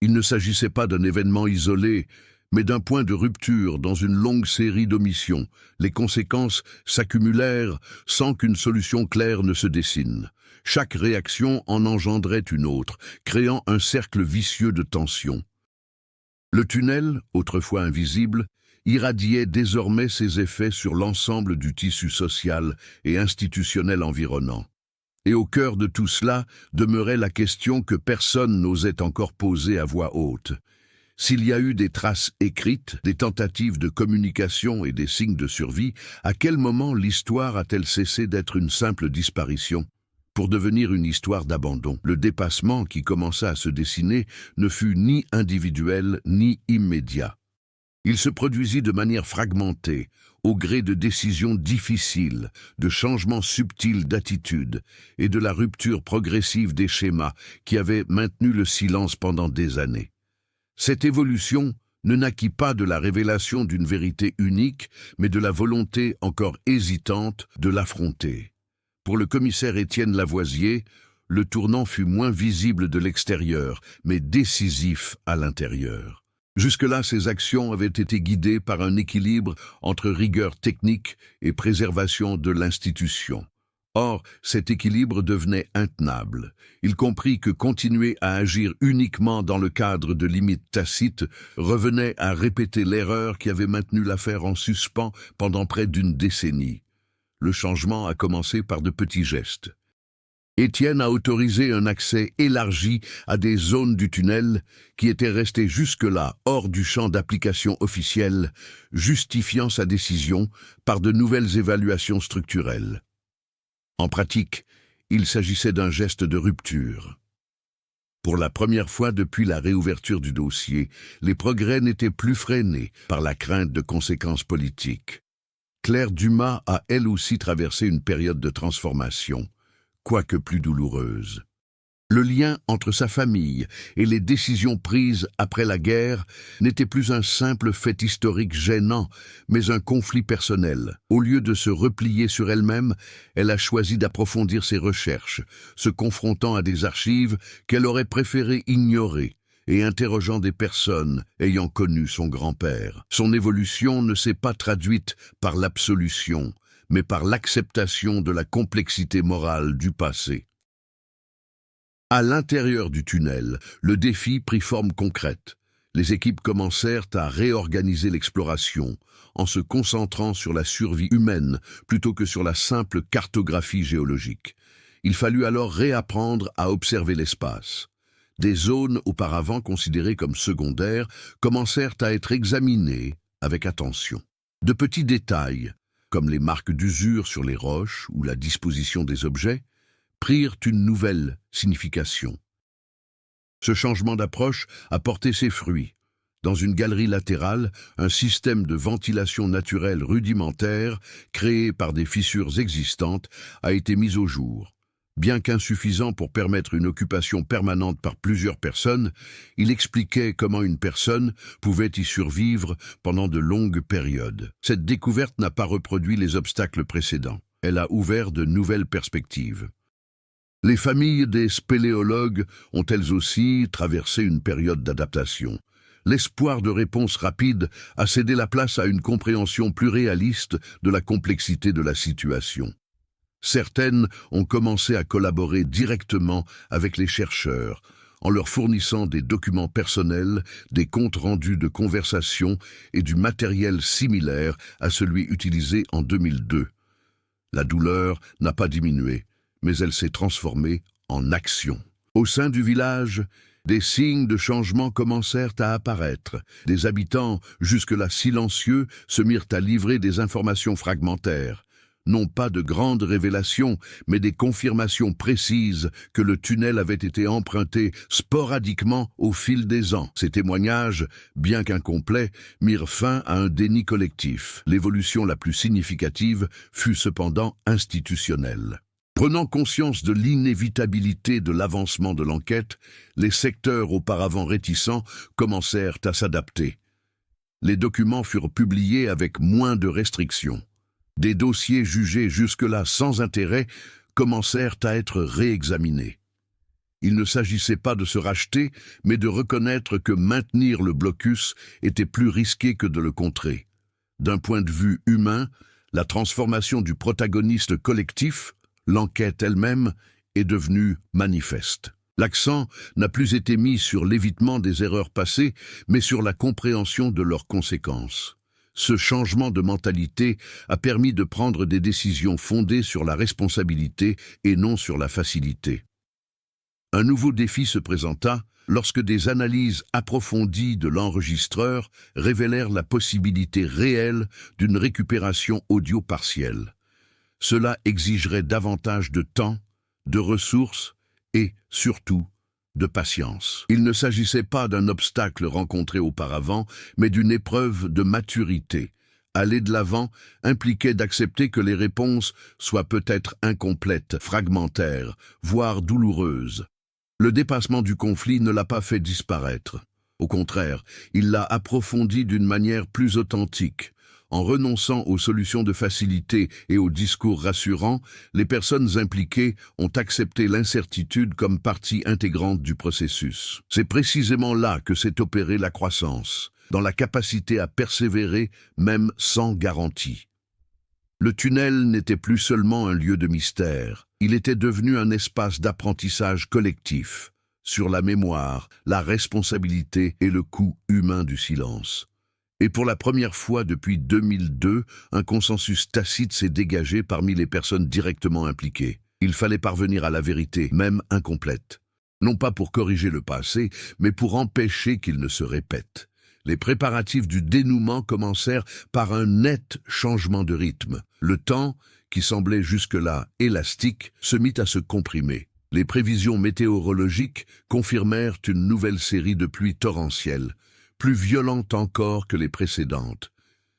Il ne s'agissait pas d'un événement isolé, mais d'un point de rupture dans une longue série d'omissions. Les conséquences s'accumulèrent sans qu'une solution claire ne se dessine. Chaque réaction en engendrait une autre, créant un cercle vicieux de tension. Le tunnel, autrefois invisible, irradiait désormais ses effets sur l'ensemble du tissu social et institutionnel environnant. Et au cœur de tout cela demeurait la question que personne n'osait encore poser à voix haute. S'il y a eu des traces écrites, des tentatives de communication et des signes de survie, à quel moment l'histoire a-t-elle cessé d'être une simple disparition pour devenir une histoire d'abandon? Le dépassement qui commença à se dessiner ne fut ni individuel ni immédiat. Il se produisit de manière fragmentée, au gré de décisions difficiles, de changements subtils d'attitude et de la rupture progressive des schémas qui avaient maintenu le silence pendant des années. Cette évolution ne naquit pas de la révélation d'une vérité unique, mais de la volonté encore hésitante de l'affronter. Pour le commissaire Étienne Lavoisier, le tournant fut moins visible de l'extérieur, mais décisif à l'intérieur. Jusque-là, ses actions avaient été guidées par un équilibre entre rigueur technique et préservation de l'institution. Or, cet équilibre devenait intenable. Il comprit que continuer à agir uniquement dans le cadre de limites tacites revenait à répéter l'erreur qui avait maintenu l'affaire en suspens pendant près d'une décennie. Le changement a commencé par de petits gestes. Étienne a autorisé un accès élargi à des zones du tunnel qui étaient restées jusque-là hors du champ d'application officiel, justifiant sa décision par de nouvelles évaluations structurelles. En pratique, il s'agissait d'un geste de rupture. Pour la première fois depuis la réouverture du dossier, les progrès n'étaient plus freinés par la crainte de conséquences politiques. Claire Dumas a elle aussi traversé une période de transformation, quoique plus douloureuse. Le lien entre sa famille et les décisions prises après la guerre n'était plus un simple fait historique gênant, mais un conflit personnel. Au lieu de se replier sur elle-même, elle a choisi d'approfondir ses recherches, se confrontant à des archives qu'elle aurait préféré ignorer et interrogeant des personnes ayant connu son grand-père. Son évolution ne s'est pas traduite par l'absolution, mais par l'acceptation de la complexité morale du passé. À l'intérieur du tunnel, le défi prit forme concrète. Les équipes commencèrent à réorganiser l'exploration, en se concentrant sur la survie humaine plutôt que sur la simple cartographie géologique. Il fallut alors réapprendre à observer l'espace. Des zones auparavant considérées comme secondaires commencèrent à être examinées avec attention. De petits détails, comme les marques d'usure sur les roches ou la disposition des objets, prirent une nouvelle signification. Ce changement d'approche a porté ses fruits. Dans une galerie latérale, un système de ventilation naturelle rudimentaire, créé par des fissures existantes, a été mis au jour. Bien qu'insuffisant pour permettre une occupation permanente par plusieurs personnes, il expliquait comment une personne pouvait y survivre pendant de longues périodes. Cette découverte n'a pas reproduit les obstacles précédents. Elle a ouvert de nouvelles perspectives. Les familles des spéléologues ont elles aussi traversé une période d'adaptation. L'espoir de réponses rapides a cédé la place à une compréhension plus réaliste de la complexité de la situation. Certaines ont commencé à collaborer directement avec les chercheurs, en leur fournissant des documents personnels, des comptes rendus de conversations et du matériel similaire à celui utilisé en 2002. La douleur n'a pas diminué, mais elle s'est transformée en action. Au sein du village, des signes de changement commencèrent à apparaître. Des habitants, jusque-là silencieux, se mirent à livrer des informations fragmentaires. Non pas de grandes révélations, mais des confirmations précises que le tunnel avait été emprunté sporadiquement au fil des ans. Ces témoignages, bien qu'incomplets, mirent fin à un déni collectif. L'évolution la plus significative fut cependant institutionnelle. Prenant conscience de l'inévitabilité de l'avancement de l'enquête, les secteurs auparavant réticents commencèrent à s'adapter. Les documents furent publiés avec moins de restrictions. Des dossiers jugés jusque-là sans intérêt commencèrent à être réexaminés. Il ne s'agissait pas de se racheter, mais de reconnaître que maintenir le blocus était plus risqué que de le contrer. D'un point de vue humain, la transformation du protagoniste collectif, l'enquête elle-même, est devenue manifeste. L'accent n'a plus été mis sur l'évitement des erreurs passées, mais sur la compréhension de leurs conséquences. Ce changement de mentalité a permis de prendre des décisions fondées sur la responsabilité et non sur la facilité. Un nouveau défi se présenta lorsque des analyses approfondies de l'enregistreur révélèrent la possibilité réelle d'une récupération audio partielle. Cela exigerait davantage de temps, de ressources et, surtout, de patience. Il ne s'agissait pas d'un obstacle rencontré auparavant, mais d'une épreuve de maturité. Aller de l'avant impliquait d'accepter que les réponses soient peut-être incomplètes, fragmentaires, voire douloureuses. Le dépassement du conflit ne l'a pas fait disparaître. Au contraire, il l'a approfondi d'une manière plus authentique. En renonçant aux solutions de facilité et aux discours rassurants, les personnes impliquées ont accepté l'incertitude comme partie intégrante du processus. C'est précisément là que s'est opérée la croissance, dans la capacité à persévérer même sans garantie. Le tunnel n'était plus seulement un lieu de mystère, il était devenu un espace d'apprentissage collectif, sur la mémoire, la responsabilité et le coût humain du silence. Et pour la première fois depuis 2002, un consensus tacite s'est dégagé parmi les personnes directement impliquées. Il fallait parvenir à la vérité, même incomplète. Non pas pour corriger le passé, mais pour empêcher qu'il ne se répète. Les préparatifs du dénouement commencèrent par un net changement de rythme. Le temps, qui semblait jusque-là élastique, se mit à se comprimer. Les prévisions météorologiques confirmèrent une nouvelle série de pluies torrentielles, plus violente encore que les précédentes.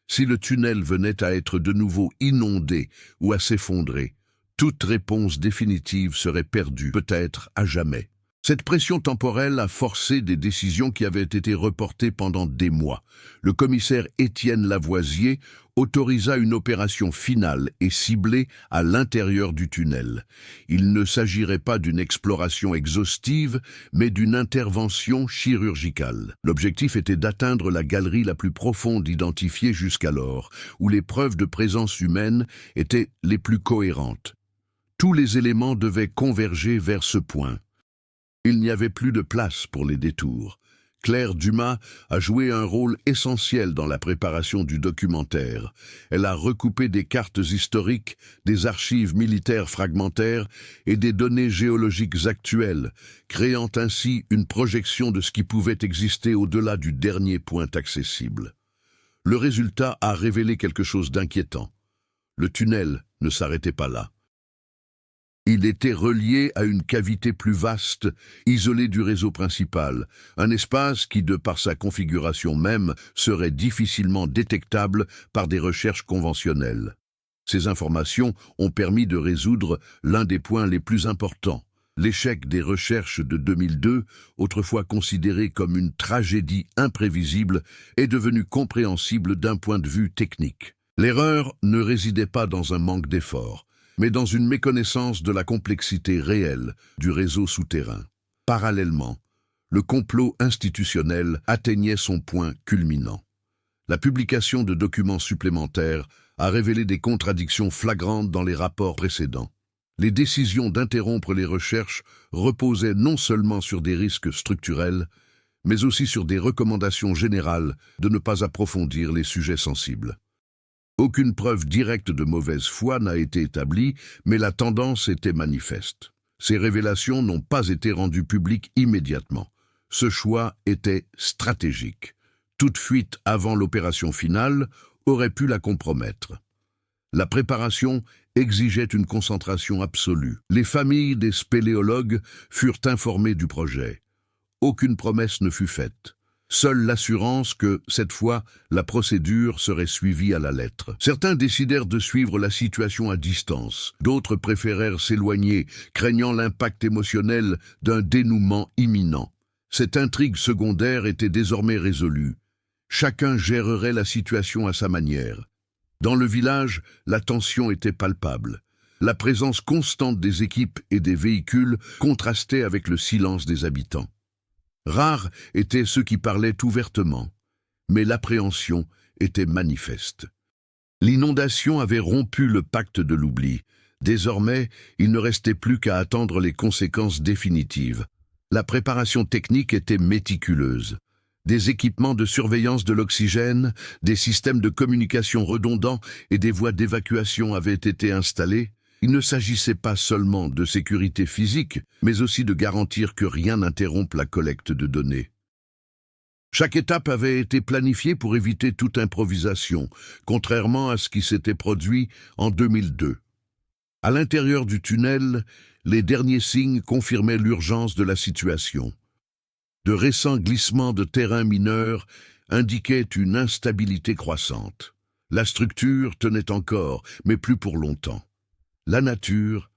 Si le tunnel venait à être de nouveau inondé ou à s'effondrer, toute réponse définitive serait perdue, peut-être à jamais. Cette pression temporelle a forcé des décisions qui avaient été reportées pendant des mois. Le commissaire Étienne Lavoisier autorisa une opération finale et ciblée à l'intérieur du tunnel. Il ne s'agirait pas d'une exploration exhaustive, mais d'une intervention chirurgicale. L'objectif était d'atteindre la galerie la plus profonde identifiée jusqu'alors, où les preuves de présence humaine étaient les plus cohérentes. Tous les éléments devaient converger vers ce point. Il n'y avait plus de place pour les détours. Claire Dumas a joué un rôle essentiel dans la préparation du documentaire. Elle a recoupé des cartes historiques, des archives militaires fragmentaires et des données géologiques actuelles, créant ainsi une projection de ce qui pouvait exister au-delà du dernier point accessible. Le résultat a révélé quelque chose d'inquiétant. Le tunnel ne s'arrêtait pas là. Il était relié à une cavité plus vaste, isolée du réseau principal, un espace qui, de par sa configuration même, serait difficilement détectable par des recherches conventionnelles. Ces informations ont permis de résoudre l'un des points les plus importants. L'échec des recherches de 2002, autrefois considéré comme une tragédie imprévisible, est devenu compréhensible d'un point de vue technique. L'erreur ne résidait pas dans un manque d'efforts, mais dans une méconnaissance de la complexité réelle du réseau souterrain. Parallèlement, le complot institutionnel atteignait son point culminant. La publication de documents supplémentaires a révélé des contradictions flagrantes dans les rapports précédents. Les décisions d'interrompre les recherches reposaient non seulement sur des risques structurels, mais aussi sur des recommandations générales de ne pas approfondir les sujets sensibles. Aucune preuve directe de mauvaise foi n'a été établie, mais la tendance était manifeste. Ces révélations n'ont pas été rendues publiques immédiatement. Ce choix était stratégique. Toute fuite avant l'opération finale aurait pu la compromettre. La préparation exigeait une concentration absolue. Les familles des spéléologues furent informées du projet. Aucune promesse ne fut faite. Seule l'assurance que, cette fois, la procédure serait suivie à la lettre. Certains décidèrent de suivre la situation à distance. D'autres préférèrent s'éloigner, craignant l'impact émotionnel d'un dénouement imminent. Cette intrigue secondaire était désormais résolue. Chacun gérerait la situation à sa manière. Dans le village, la tension était palpable. La présence constante des équipes et des véhicules contrastait avec le silence des habitants. Rares étaient ceux qui parlaient ouvertement, mais l'appréhension était manifeste. L'inondation avait rompu le pacte de l'oubli. Désormais, il ne restait plus qu'à attendre les conséquences définitives. La préparation technique était méticuleuse. Des équipements de surveillance de l'oxygène, des systèmes de communication redondants et des voies d'évacuation avaient été installés. Il ne s'agissait pas seulement de sécurité physique, mais aussi de garantir que rien n'interrompe la collecte de données. Chaque étape avait été planifiée pour éviter toute improvisation, contrairement à ce qui s'était produit en 2002. À l'intérieur du tunnel, les derniers signes confirmaient l'urgence de la situation. De récents glissements de terrain mineurs indiquaient une instabilité croissante. La structure tenait encore, mais plus pour longtemps. La nature,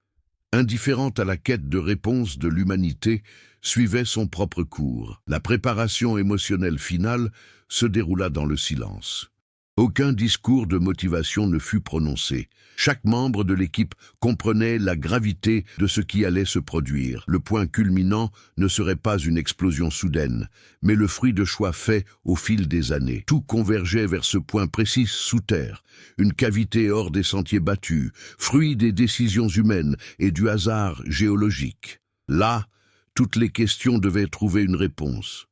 indifférente à la quête de réponse de l'humanité, suivait son propre cours. La préparation émotionnelle finale se déroula dans le silence. Aucun discours de motivation ne fut prononcé. Chaque membre de l'équipe comprenait la gravité de ce qui allait se produire. Le point culminant ne serait pas une explosion soudaine, mais le fruit de choix faits au fil des années. Tout convergeait vers ce point précis sous terre, une cavité hors des sentiers battus, fruit des décisions humaines et du hasard géologique. Là, toutes les questions devaient trouver une réponse.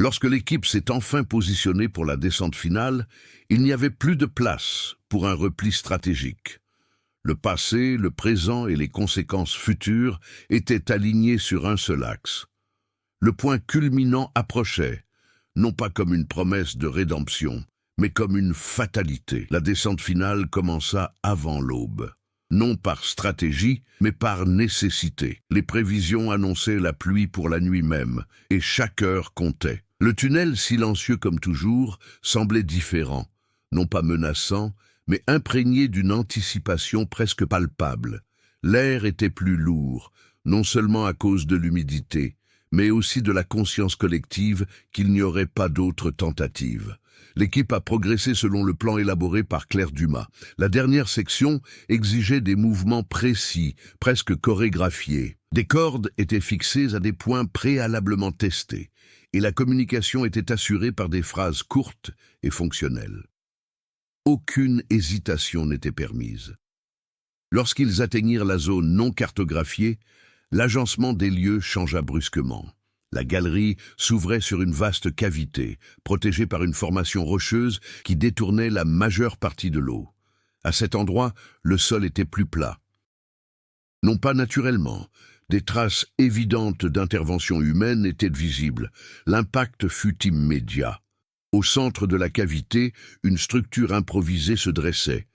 Lorsque l'équipe s'est enfin positionnée pour la descente finale, il n'y avait plus de place pour un repli stratégique. Le passé, le présent et les conséquences futures étaient alignés sur un seul axe. Le point culminant approchait, non pas comme une promesse de rédemption, mais comme une fatalité. La descente finale commença avant l'aube. Non par stratégie, mais par nécessité. Les prévisions annonçaient la pluie pour la nuit même, et chaque heure comptait. Le tunnel, silencieux comme toujours, semblait différent, non pas menaçant, mais imprégné d'une anticipation presque palpable. L'air était plus lourd, non seulement à cause de l'humidité, mais aussi de la conscience collective qu'il n'y aurait pas d'autre tentative. L'équipe a progressé selon le plan élaboré par Claire Dumas. La dernière section exigeait des mouvements précis, presque chorégraphiés. Des cordes étaient fixées à des points préalablement testés, et la communication était assurée par des phrases courtes et fonctionnelles. Aucune hésitation n'était permise. Lorsqu'ils atteignirent la zone non cartographiée, l'agencement des lieux changea brusquement. La galerie s'ouvrait sur une vaste cavité, protégée par une formation rocheuse qui détournait la majeure partie de l'eau. À cet endroit, le sol était plus plat. Non pas naturellement, des traces évidentes d'intervention humaine étaient visibles. L'impact fut immédiat. Au centre de la cavité, une structure improvisée se dressait.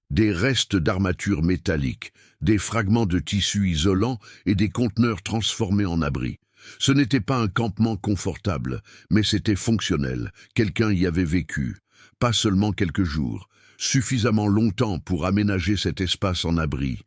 Des restes d'armature métallique, des fragments de tissu isolants et des conteneurs transformés en abris. Ce n'était pas un campement confortable, mais c'était fonctionnel. Quelqu'un y avait vécu, pas seulement quelques jours, suffisamment longtemps pour aménager cet espace en abri.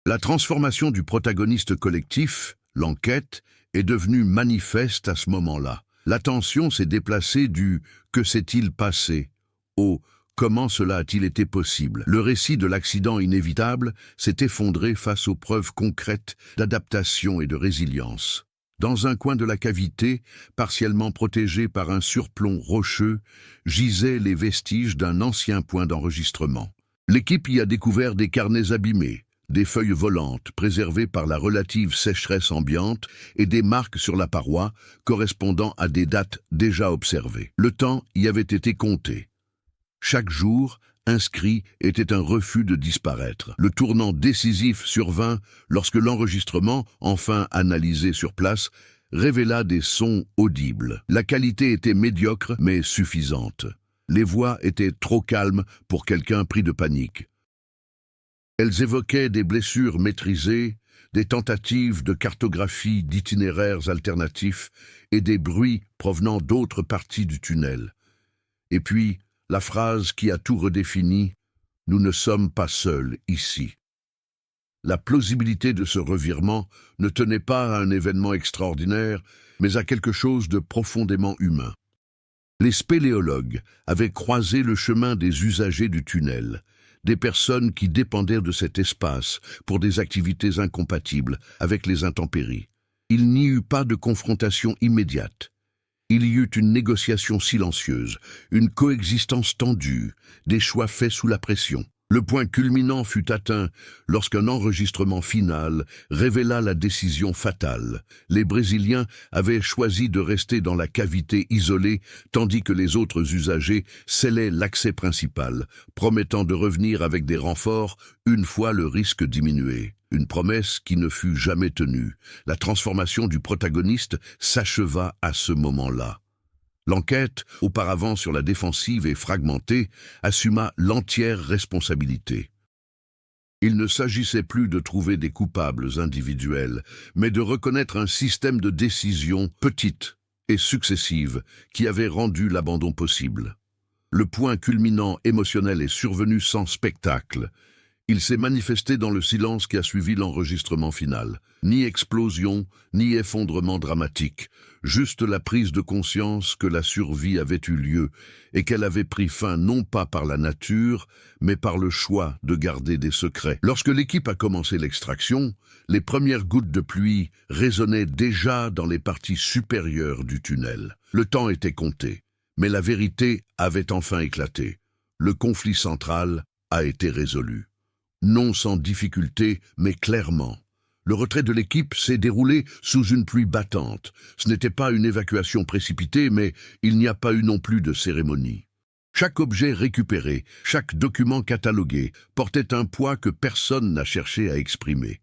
La transformation du protagoniste collectif, l'enquête, est devenue manifeste à ce moment-là. L'attention s'est déplacée du « que s'est-il passé » au « comment cela a-t-il été possible ?» Le récit de l'accident inévitable s'est effondré face aux preuves concrètes d'adaptation et de résilience. Dans un coin de la cavité, partiellement protégé par un surplomb rocheux, gisaient les vestiges d'un ancien point d'enregistrement. L'équipe y a découvert des carnets abîmés, des feuilles volantes préservées par la relative sécheresse ambiante et des marques sur la paroi correspondant à des dates déjà observées. Le temps y avait été compté. Chaque jour, inscrit, était un refus de disparaître. Le tournant décisif survint lorsque l'enregistrement, enfin analysé sur place, révéla des sons audibles. La qualité était médiocre mais suffisante. Les voix étaient trop calmes pour quelqu'un pris de panique. Elles évoquaient des blessures maîtrisées, des tentatives de cartographie d'itinéraires alternatifs et des bruits provenant d'autres parties du tunnel. Et puis, la phrase qui a tout redéfini, « Nous ne sommes pas seuls ici ». La plausibilité de ce revirement ne tenait pas à un événement extraordinaire, mais à quelque chose de profondément humain. Les spéléologues avaient croisé le chemin des usagers du tunnel, des personnes qui dépendaient de cet espace pour des activités incompatibles avec les intempéries. Il n'y eut pas de confrontation immédiate. Il y eut une négociation silencieuse, une coexistence tendue, des choix faits sous la pression. Le point culminant fut atteint lorsqu'un enregistrement final révéla la décision fatale. Les Brésiliens avaient choisi de rester dans la cavité isolée, tandis que les autres usagers scellaient l'accès principal, promettant de revenir avec des renforts une fois le risque diminué. Une promesse qui ne fut jamais tenue. La transformation du protagoniste s'acheva à ce moment-là. L'enquête, auparavant sur la défensive et fragmentée, assuma l'entière responsabilité. Il ne s'agissait plus de trouver des coupables individuels, mais de reconnaître un système de décisions petites et successives qui avait rendu l'abandon possible. Le point culminant émotionnel est survenu sans spectacle. Il s'est manifesté dans le silence qui a suivi l'enregistrement final. Ni explosion, ni effondrement dramatique, juste la prise de conscience que la survie avait eu lieu et qu'elle avait pris fin non pas par la nature, mais par le choix de garder des secrets. Lorsque l'équipe a commencé l'extraction, les premières gouttes de pluie résonnaient déjà dans les parties supérieures du tunnel. Le temps était compté, mais la vérité avait enfin éclaté. Le conflit central a été résolu. Non sans difficulté, mais clairement. Le retrait de l'équipe s'est déroulé sous une pluie battante. Ce n'était pas une évacuation précipitée, mais il n'y a pas eu non plus de cérémonie. Chaque objet récupéré, chaque document catalogué, portait un poids que personne n'a cherché à exprimer.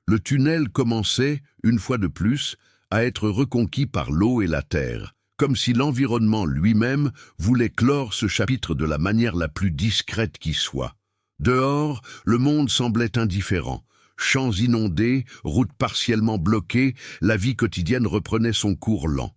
Le tunnel commençait, une fois de plus, à être reconquis par l'eau et la terre, comme si l'environnement lui-même voulait clore ce chapitre de la manière la plus discrète qui soit. Dehors, le monde semblait indifférent. Champs inondés, routes partiellement bloquées, la vie quotidienne reprenait son cours lent.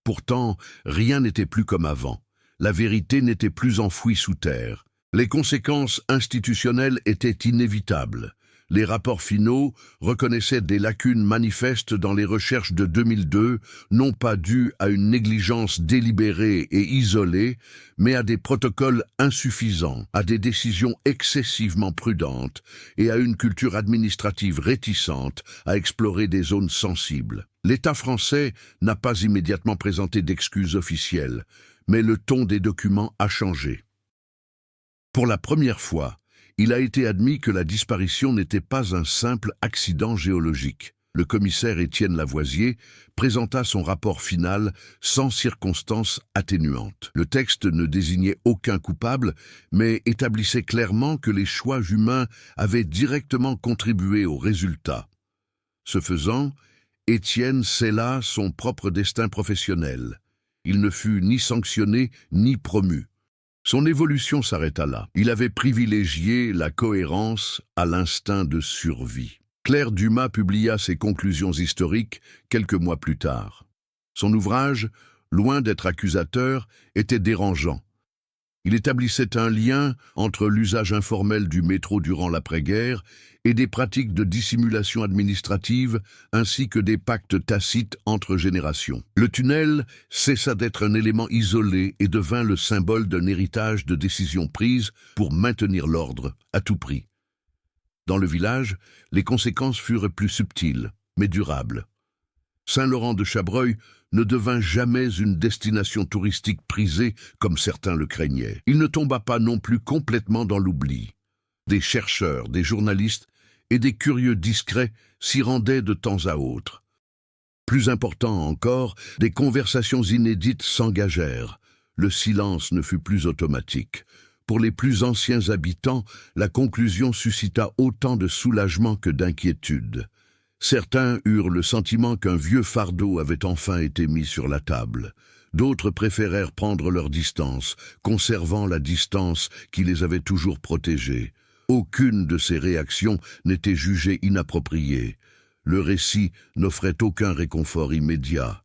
Pourtant, rien n'était plus comme avant. La vérité n'était plus enfouie sous terre. Les conséquences institutionnelles étaient inévitables. Les rapports finaux reconnaissaient des lacunes manifestes dans les recherches de 2002, non pas dues à une négligence délibérée et isolée, mais à des protocoles insuffisants, à des décisions excessivement prudentes et à une culture administrative réticente à explorer des zones sensibles. L'État français n'a pas immédiatement présenté d'excuses officielles, mais le ton des documents a changé. Pour la première fois, il a été admis que la disparition n'était pas un simple accident géologique. Le commissaire Étienne Lavoisier présenta son rapport final sans circonstances atténuantes. Le texte ne désignait aucun coupable, mais établissait clairement que les choix humains avaient directement contribué au résultat. Ce faisant, Étienne scella son propre destin professionnel. Il ne fut ni sanctionné ni promu. Son évolution s'arrêta là. Il avait privilégié la cohérence à l'instinct de survie. Claire Dumas publia ses conclusions historiques quelques mois plus tard. Son ouvrage, loin d'être accusateur, était dérangeant. Il établissait un lien entre l'usage informel du métro durant l'après-guerre et des pratiques de dissimulation administrative ainsi que des pactes tacites entre générations. Le tunnel cessa d'être un élément isolé et devint le symbole d'un héritage de décisions prises pour maintenir l'ordre à tout prix. Dans le village, les conséquences furent plus subtiles, mais durables. Saint-Laurent-de-Chabreuil ne devint jamais une destination touristique prisée comme certains le craignaient. Il ne tomba pas non plus complètement dans l'oubli. Des chercheurs, des journalistes et des curieux discrets s'y rendaient de temps à autre. Plus important encore, des conversations inédites s'engagèrent. Le silence ne fut plus automatique. Pour les plus anciens habitants, la conclusion suscita autant de soulagement que d'inquiétude. Certains eurent le sentiment qu'un vieux fardeau avait enfin été mis sur la table. D'autres préférèrent prendre leur distance, conservant la distance qui les avait toujours protégés. Aucune de ces réactions n'était jugée inappropriée. Le récit n'offrait aucun réconfort immédiat.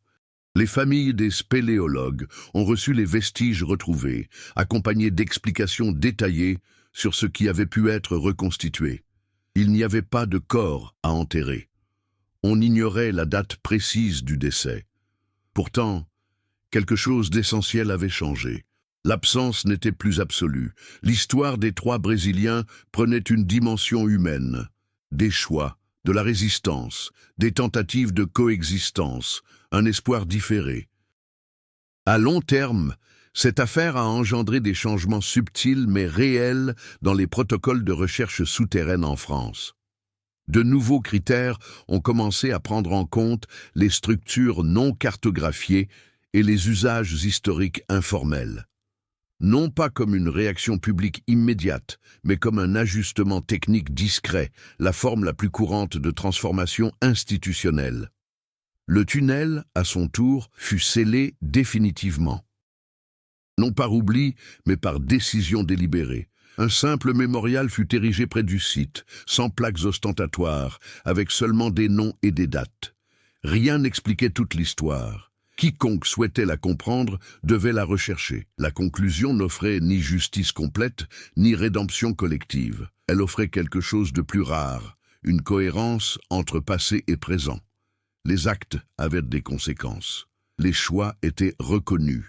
Les familles des spéléologues ont reçu les vestiges retrouvés, accompagnés d'explications détaillées sur ce qui avait pu être reconstitué. Il n'y avait pas de corps à enterrer. On ignorait la date précise du décès. Pourtant, quelque chose d'essentiel avait changé. L'absence n'était plus absolue. L'histoire des 3 Brésiliens prenait une dimension humaine. Des choix, de la résistance, des tentatives de coexistence, un espoir différé. À long terme, cette affaire a engendré des changements subtils mais réels dans les protocoles de recherche souterraine en France. De nouveaux critères ont commencé à prendre en compte les structures non cartographiées et les usages historiques informels. Non pas comme une réaction publique immédiate, mais comme un ajustement technique discret, la forme la plus courante de transformation institutionnelle. Le tunnel, à son tour, fut scellé définitivement. Non par oubli, mais par décision délibérée. Un simple mémorial fut érigé près du site, sans plaques ostentatoires, avec seulement des noms et des dates. Rien n'expliquait toute l'histoire. Quiconque souhaitait la comprendre devait la rechercher. La conclusion n'offrait ni justice complète, ni rédemption collective. Elle offrait quelque chose de plus rare, une cohérence entre passé et présent. Les actes avaient des conséquences. Les choix étaient reconnus.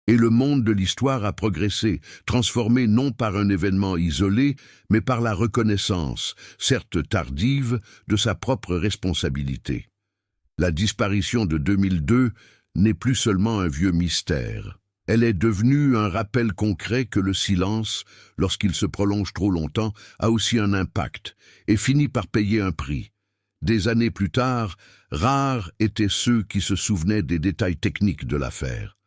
Et le monde de l'histoire a progressé, transformé non par un événement isolé, mais par la reconnaissance, certes tardive, de sa propre responsabilité. La disparition de 2002 n'est plus seulement un vieux mystère. Elle est devenue un rappel concret que le silence, lorsqu'il se prolonge trop longtemps, a aussi un impact et finit par payer un prix. Des années plus tard, rares étaient ceux qui se souvenaient des détails techniques de l'affaire.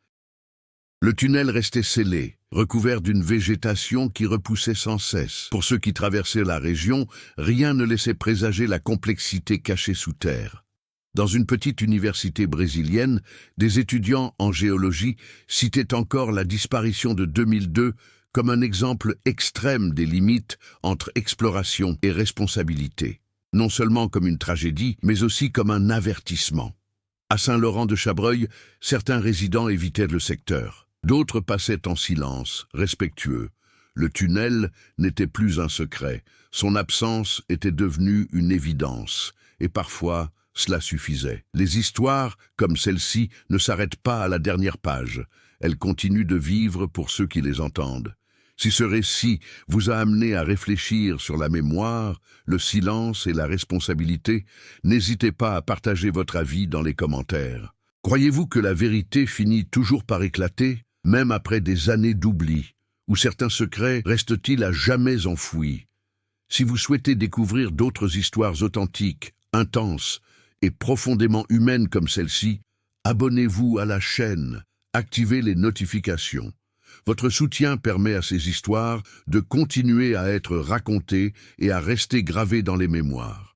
Le tunnel restait scellé, recouvert d'une végétation qui repoussait sans cesse. Pour ceux qui traversaient la région, rien ne laissait présager la complexité cachée sous terre. Dans une petite université brésilienne, des étudiants en géologie citaient encore la disparition de 2002 comme un exemple extrême des limites entre exploration et responsabilité. Non seulement comme une tragédie, mais aussi comme un avertissement. À Saint-Laurent-de-Chabreuil, certains résidents évitaient le secteur. D'autres passaient en silence, respectueux. Le tunnel n'était plus un secret, son absence était devenue une évidence, et parfois cela suffisait. Les histoires, comme celle-ci, ne s'arrêtent pas à la dernière page, elles continuent de vivre pour ceux qui les entendent. Si ce récit vous a amené à réfléchir sur la mémoire, le silence et la responsabilité, n'hésitez pas à partager votre avis dans les commentaires. Croyez-vous que la vérité finit toujours par éclater, même après des années d'oubli, ou certains secrets restent-ils à jamais enfouis? Si vous souhaitez découvrir d'autres histoires authentiques, intenses et profondément humaines comme celle-ci, abonnez-vous à la chaîne, activez les notifications. Votre soutien permet à ces histoires de continuer à être racontées et à rester gravées dans les mémoires.